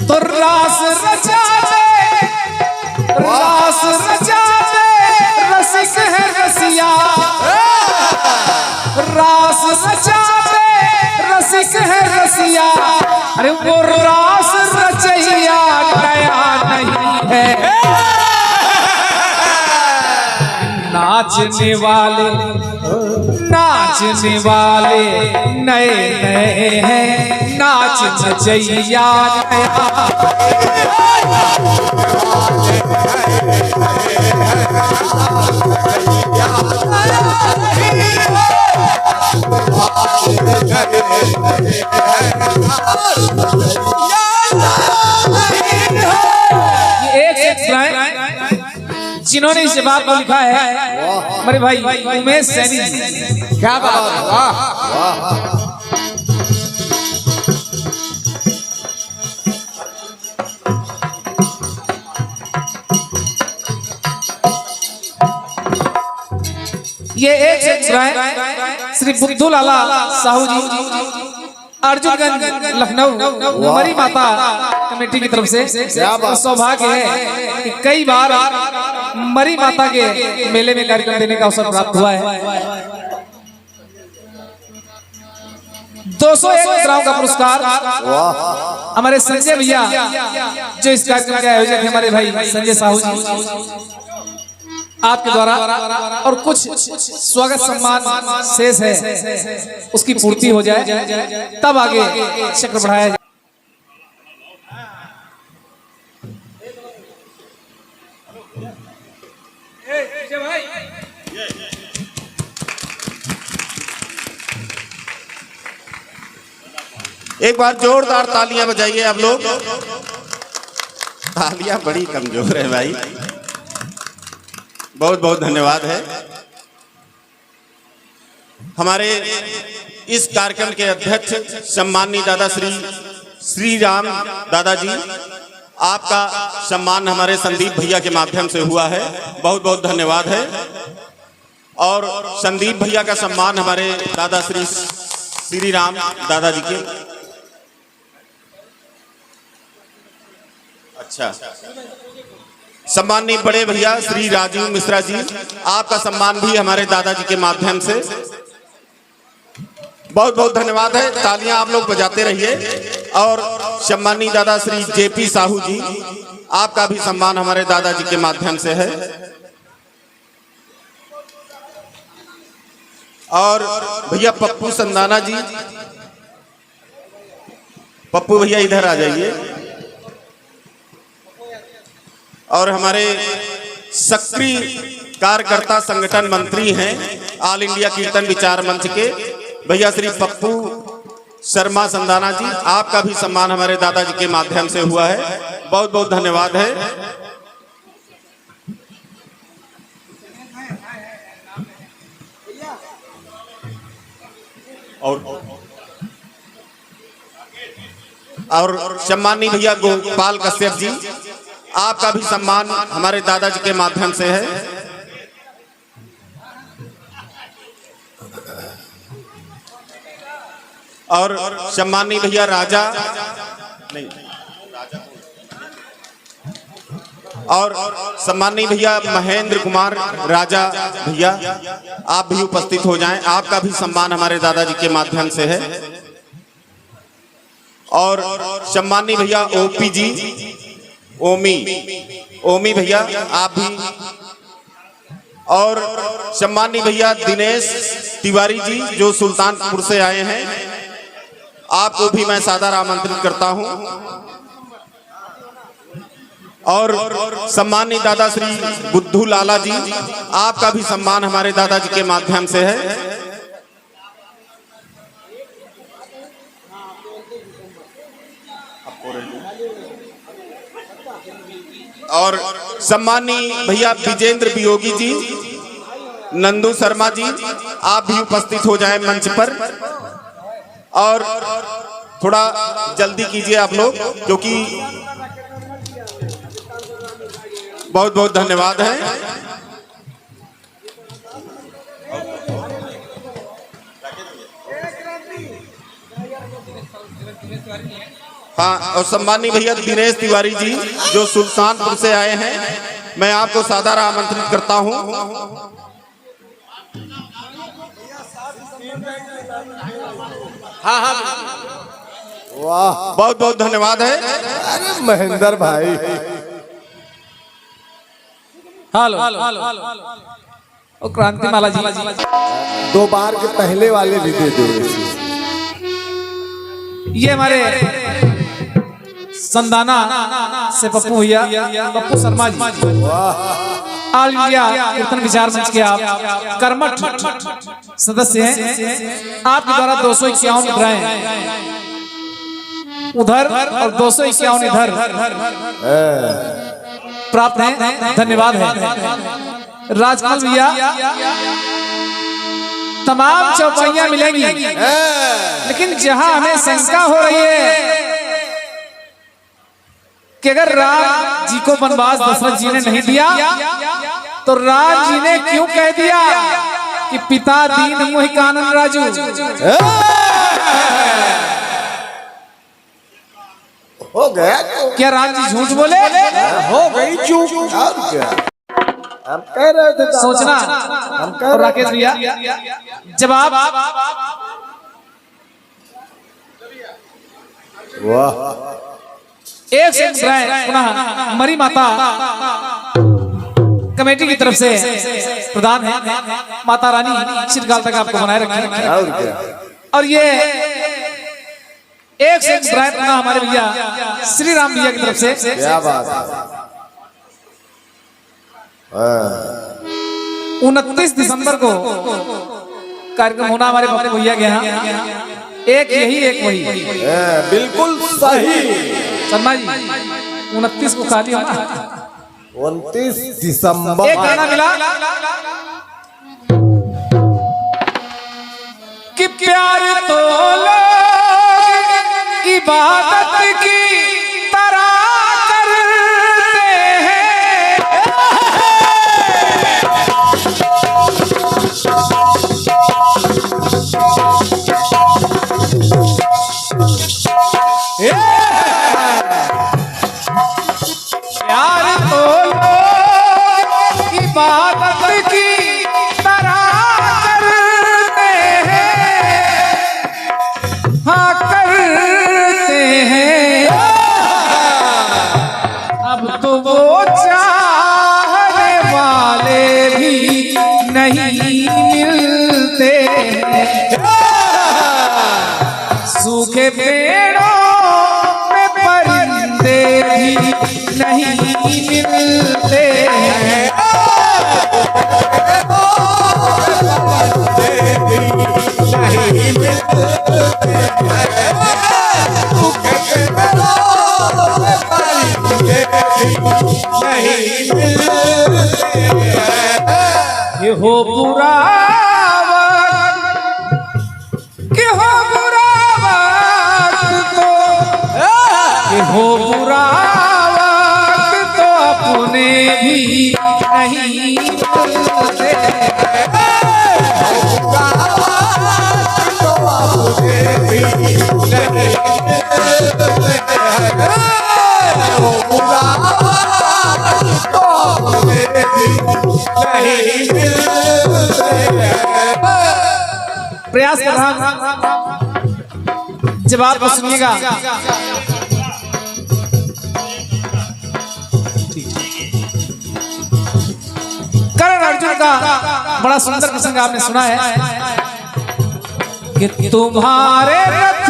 तो रास रचा दे, रास रचा दे, रसिक है रसिया, रास रचा दे, रसिक है रसिया। अरे वो रास रचैया गया नहीं है, नाचने वाले नए नए हैं, नाच नचैया नया। जिन्होंने इस बात को लिखा है मेरे भाई उमेश सैनी जी। क्या बात है, वाह। ये एक श्री बुद्धूलाला साहू जी अर्जुनगंज लखनऊ मरी माता कमेटी की तरफ से सौभाग्य है कि कई बार मरी माता के मेले में कार्यक्रम देने का अवसर प्राप्त हुआ है। 201 मुद्राओं का पुरस्कार हमारे संजय भैया जो इस कार्यक्रम के आयोजक है, हमारे भाई संजय साहू जी आपके द्वारा और कुछ स्वागत सम्मान शेष है, उसकी पूर्ति हो जाए तब आगे चक्र बढ़ाया जाए। एक बार जोरदार तालियां बजाइए आप लोग। तालियां बड़ी कमजोर है भाई। बहुत बहुत धन्यवाद है। हमारे इस कार्यक्रम के अध्यक्ष सम्माननीय दादा श्री राम दादाजी, आपका सम्मान हमारे संदीप भैया के माध्यम से हुआ है, बहुत बहुत धन्यवाद है। और संदीप भैया का सम्मान हमारे दादा श्री राम दादाजी के, अच्छा, सम्माननीय बड़े भैया श्री राजीव मिश्रा जी, आपका सम्मान भी हमारे दादाजी के माध्यम से, बहुत बहुत धन्यवाद है। तालियां आप लोग बजाते रहिए। और सम्माननीय दादा श्री जेपी साहू जी, आपका भी सम्मान हमारे दादाजी के माध्यम से है। और भैया पप्पू संदाना जी, पप्पू भैया इधर आ जाइए। और हमारे सक्रिय कार्यकर्ता संगठन मंत्री हैं ऑल इंडिया कीर्तन विचार मंच के भैया श्री पप्पू शर्मा संदाना जी, आपका भी सम्मान हमारे दादाजी के माध्यम से हुआ है, बहुत बहुत धन्यवाद है। और सम्माननीय भैया गोपाल कश्यप जी, आपका भी सम्मान हमारे दादाजी के माध्यम से है। और सम्माननीय भैया राजा नहीं, और सम्माननीय भैया महेंद्र कुमार राजा भैया, आप भी उपस्थित हो जाएं, आपका भी सम्मान हमारे दादाजी के माध्यम से है। और सम्माननीय भैया ओपी जी, ओमी भैया आप भी। और सम्माननीय भैया दिनेश तिवारी जी जो सुल्तानपुर से आए हैं, आपको भी मैं सादर आमंत्रित करता हूं। और सम्माननीय दादा श्री बुद्धू लाला जी, आपका भी सम्मान हमारे दादाजी के माध्यम से है। और सम्माननीय भैया विजेंद्र वियोगी जी, नंदू शर्मा जी, आप भी उपस्थित हो जाएं मंच पर। और थोड़ा जल्दी कीजिए आप लोग, क्योंकि बहुत बहुत धन्यवाद है। हाँ, और सम्मानीय भैया दिनेश तिवारी जी जो सुल्तानपुर से आए हैं, मैं आपको सादर आमंत्रित करता हूं। हाँ, वाह, बहुत बहुत धन्यवाद है। अरे महेंद्र भाई, हेलो ओ क्रांतिमाला जी, 2 बार के पहले वाले भी दे दो। ये हमारे संदाना से पप्पू भैया, पप्पू शर्मा जी, ऑल इंडिया कीर्तन विचार मंच के आप कर्मठ सदस्य हैं। आपके द्वारा 251 मुद्राएं उधर और 251 इधर प्राप्त हैं, धन्यवाद है। राजकमल भैया, तमाम चौपाइयां मिलेंगी, लेकिन जहां हमें शंका हो रही है कि अगर राम जी को वनवास दशरथ जी ने नहीं दिया तो राम जी ने क्यों कह दिया कि पिता दीन मोहि कानन राजू? हो गया क्या राम जी झूठ बोले? हो गई चूक। और क्या हम कह रहे थे, सोचना। हम कह और रहे राकेश भैया, जवाब वाह, एक से पुनः मरी माता कमेटी की तरफ से प्रदान है। माता रानी चिरकाल तक आपको बनाए रखें। और क्या, और ये एक से पुनः हमारे भैया श्री राम भैया की तरफ से क्या बात है। 29 दिसंबर को कार्यक्रम होना हमारे पप्पू भैया के यहाँ। एक यही एक वही, बिल्कुल सही। शर्मा जी 29 को खाली होना। 29 दिसंबर एक गाना मिला कि प्यार तो लोग इबादत की तरह करते हैं, प्यार तो लोग इबादत की तरह करते हैं, हाँ करते हैं। अब तो वो चाहने वाले भी नहीं मिलते हैं, सूखे पेड़ों में परिंदे भी नहीं मिलते हैं। ये हो बुरा वक्त, कि हो बुरा वक्त तो, ये हो बुरा वक्त तो अपने भी नहीं मिलते। प्रयास कर रहा हूं, जब आप सुनिएगा। कर्ण अर्जुन का बड़ा सुंदर प्रसंग आपने सुना है कि तुम्हारे रथ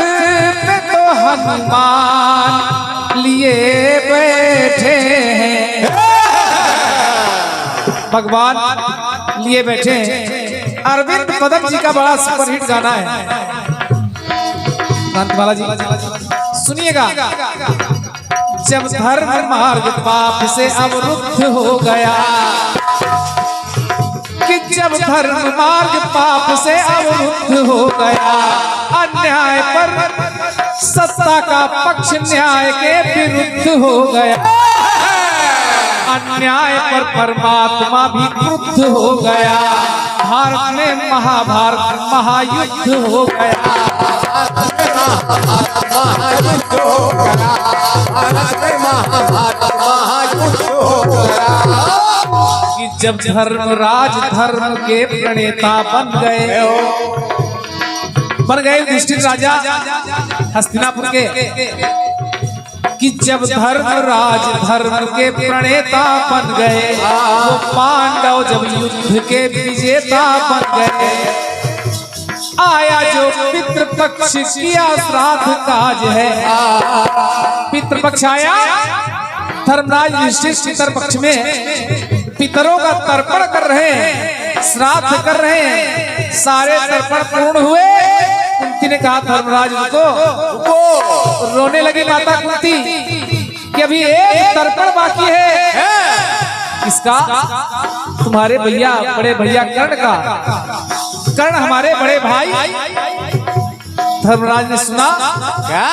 पे तो हनुमान लिए बैठे हैं, भगवान लिए बैठे हैं। अरविंद पदम जी का बड़ा सुपरहिट गाना है, कांतिमाला जी सुनिएगा। जब धर्म मार्ग पाप से अवरुद्ध हो गया, कि जब धर्म मार्ग पाप से अवरुद्ध हो गया, अन्याय पर सत्ता का पक्ष न्याय के विरुद्ध हो गया, अन्याय पर परमात्मा भी क्रुद्ध हो गया, भारत में महाभारत महायुद्ध हो गया। कि जब धर्मराज धर्म के प्रणेता बन गए युधिष्ठिर राजा हस्तिनापुर के, कि जब धर्मराज धर्म के प्रणेता बन गए, वो पांडव जब युद्ध के विजेता बन गए, आया जो पितृपक्ष किया श्राद्ध काज है, पितृपक्ष आया, धर्मराज युधिष्ठिर पितृपक्ष में पितरों का तर्पण कर रहे हैं, श्राद्ध कर रहे हैं, सारे तर्पण पूर्ण हुए। कुंती ने कहा धर्मराज को रोने लगी माता कुंती कि अभी एक तर्पण बाकी है। किसका? तुम्हारे भैया, बड़े भैया कर्ण का। कर्ण हमारे बड़े भाई। धर्मराज ने सुना क्या?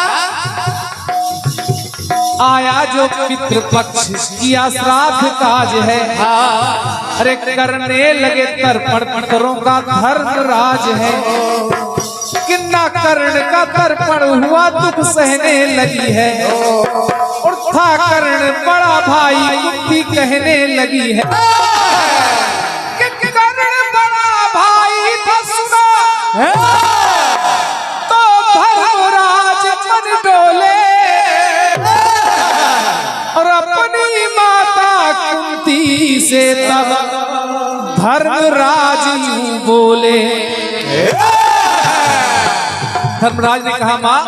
आया जो पितृपक्ष किया श्राद्ध काज है, अरे करने लगे तर्पण पितरों का धर्मराज है, किन्ना कर्ण का तर्पण हुआ दुख सहने लगी है, और था कर्ण बड़ा भाई कुंती कहने लगी है, कि कर्ण बड़ा भाई था सुना तो धर्मराज मन डोले, और अपनी माता कुंती से तब धर्मराज यूं बोले। धर्मराज ने कहा माँ,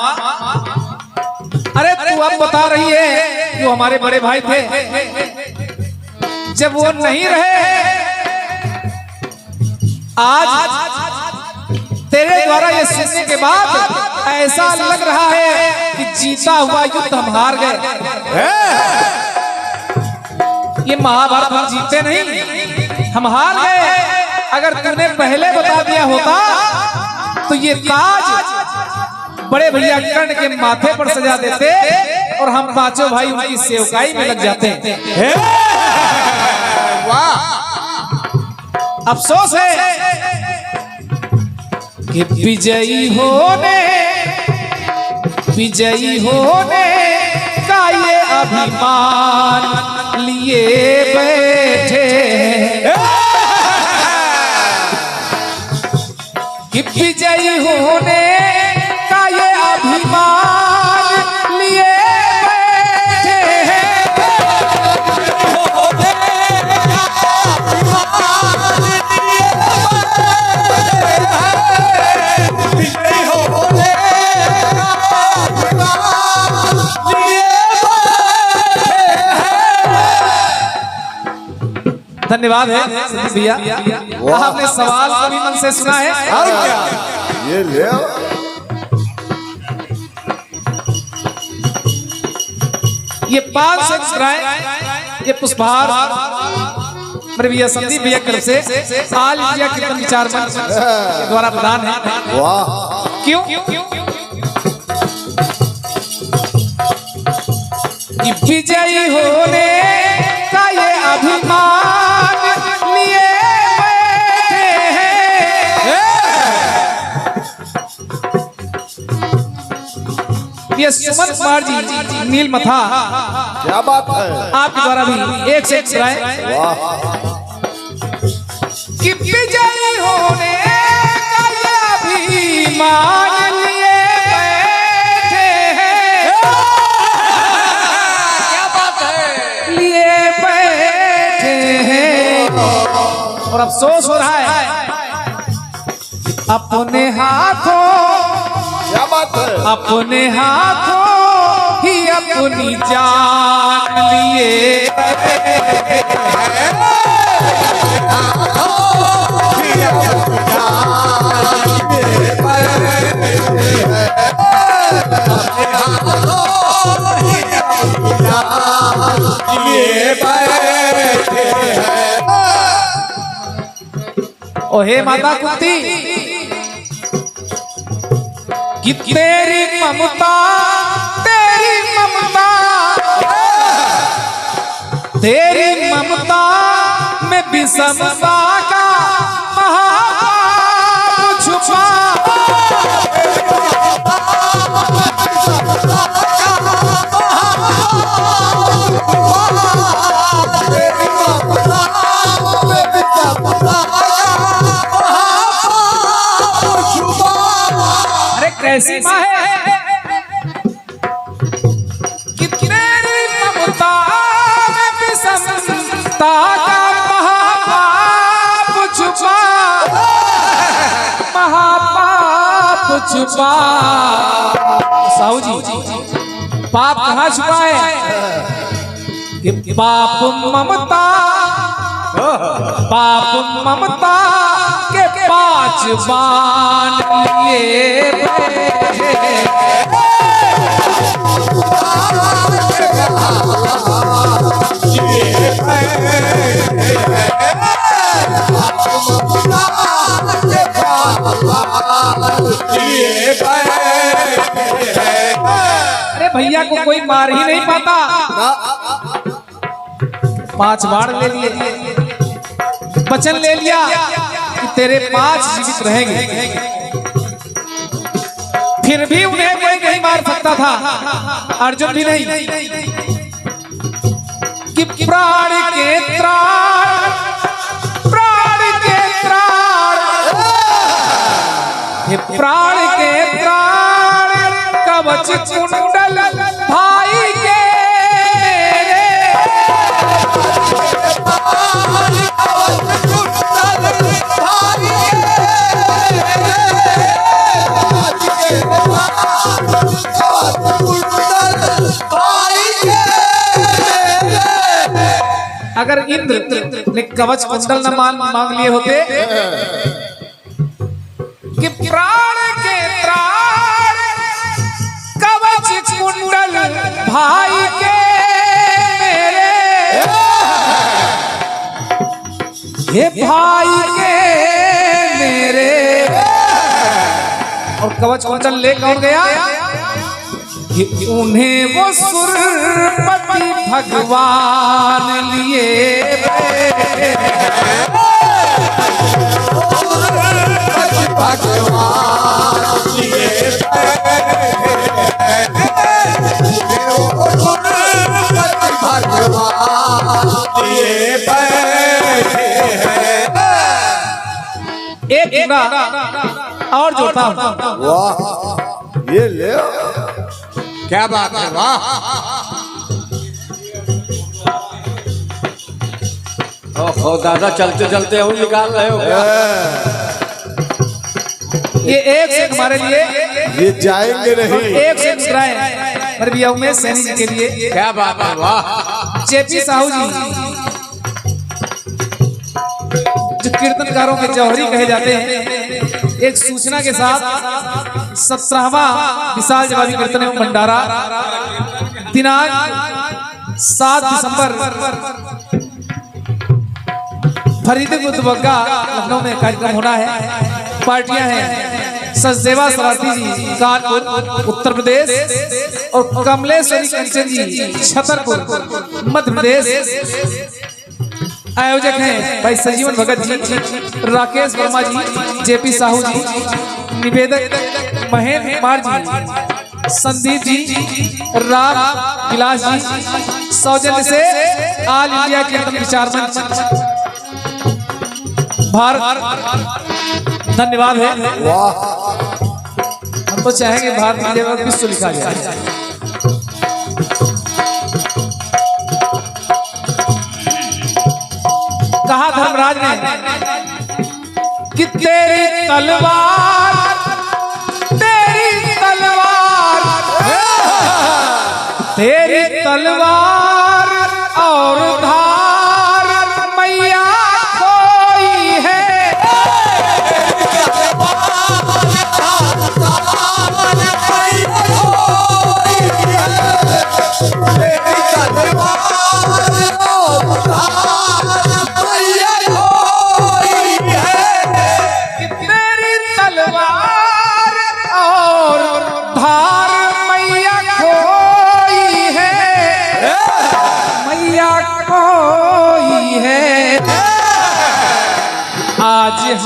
अरे तू अब बता रही है कि वो हमारे बड़े भाई थे, जब वो नहीं रहे, आज तेरे द्वारा ये सुनने के बाद ऐसा लग रहा है कि जीता हुआ युद्ध हम हार गए। ये महाभारत हम जीते नहीं, हम हार गए। अगर तूने पहले बता दिया होता तो ये ताज बड़े भैया कर्ण के माथे पर सजा देते और हम पांचों भाई उनकी सेवकाई में लग जाते। वाह! अफसोस है कि विजयी होने का ये अभिमान लिए बैठे हैं, कि विजयी होने का ये अभिमान लिए बैठे हैं, धन्यवाद है भैया। आपने सवाल कभी मन से सुना है? और क्या? ये ले आओ। ये 500 मुद्राएं, ये पुष्पहार मेरे भैया संदीप भैया की तरफ से ऑल इंडिया कीर्तन विचार मंच के द्वारा प्रदान है। वाह! क्यों? कि विजयी होने का ये अभिमान लिए बैठे हैं। ये सुमन कुमार जी नील मथा, क्या बात है? आपके द्वारा भी एक से एक सुनाए। वाह! कि विजयी होने का ये अभिमान लिए बैठे हैं। क्या बात है? लिए बैठे हैं, और अफसोस हो रहा है अपने हाथों, क्या बात है? अपने हाथों ही अपनी जान लिए ओ हे माता कुंती कि तेरी ममता में विषमता का महापाप छुपा। अरे कैसी माँ है कि तेरी ममता में विषमता का महापाप छुपा, महापाप छुपा। साहू जी पाप कहाँ छुपा है कि पाप ममता के 5 बाण लिए अरे भैया को कोई मार ही नहीं पाता, 5 बाण ले लिए, वचन ले लिया कि तेरे 5 जीवित रहेंगे। फिर भी उन्हें कोई नहीं मार सकता था, अर्जुन भी नहीं। कि प्राण के त्राण कवच कुंडल भाई के अगर इंद्र ने कवच कुंडल न मांग लिए होते कि प्राण के त्राण कवच कुंडल भाई के मेरे, ये भाई के मेरे। और कवच कुंडल ले कौन गया कि उन्हें वो सुरपति भगवान लिए एक और जोड़ता हूं। वाह ये ले क्या बात है, वाह। ओ दादा चलते चलते हम निकाल रहे हो क्या? ये एक से हमारे लिए ये जाएंगे नहीं। एक से मुस्कुराए पर भैया उमेश सैनी जी के लिए। क्या बात है, वाह। जेपी साहू जी जो कीर्तनकारों के जौहरी कहे जाते हैं, एक सूचना के साथ 17वां विशाल जवाबी कीर्तन एवं भंडारा दिनांक 7 दिसंबर फरीदपुर दुबग्गा लखनऊ में कार्यक्रम होना है। पार्टियां हैं सचदेवा सराती जी कानपुर उत्तर प्रदेश और कमलेश्वरी कंचन जी छतरपुर मध्य प्रदेश। आयोजक हैं भाई संजीवन भगत जी, राकेश वर्मा जी, जेपी साहू जी, निवेदक महेंद्र कुमार जी, संदीप जी, राम विलास जी। सौजन्य से ऑल इंडिया कीर्तन विचार मंच भारत धन्यवाद है। हम तो चाहेंगे भारत की जगह विश्व लिखा जाए। कहा धर्मराज ने कि तेरी तलवार और धार मैया कोई है।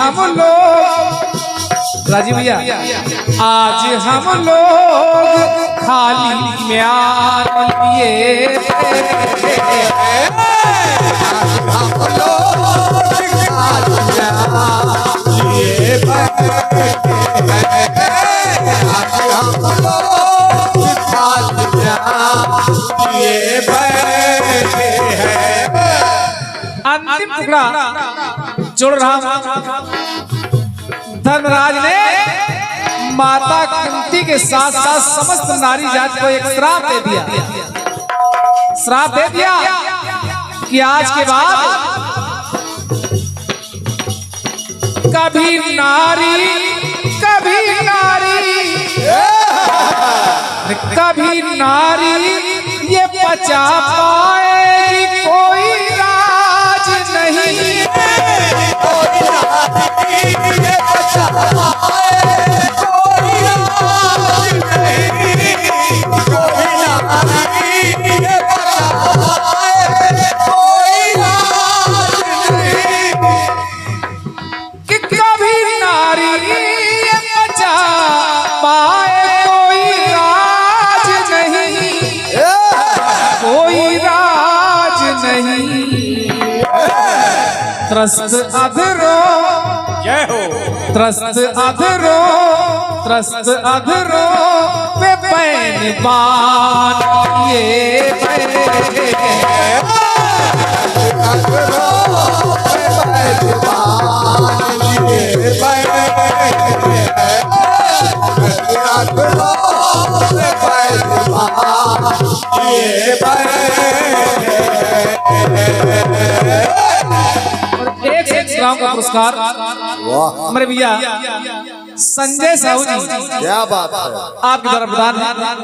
हम लोग राजीव भैया आज हम लोग खाली म्यान लिए अंतिम टुकड़ा जोड़ रहा हूं। धर्मराज ने माता कुंती के साथ साथ समस्त नारी जाति को एक श्राप दे दिया। श्राप दे दिया कि आज के बाद कभी नारी ये बचा पाएगी कोई राज नहीं। कि कभी नारी ये बचा पाए कोई राज नहीं, कोई राज नहीं। त्रस्त अधरो त्रस्त अधरो पे पैन बान ये एक ग्राम का पुरस्कार हमारे भैया संजय साहू जी, क्या बात है। आपके द्वारा प्रदान है।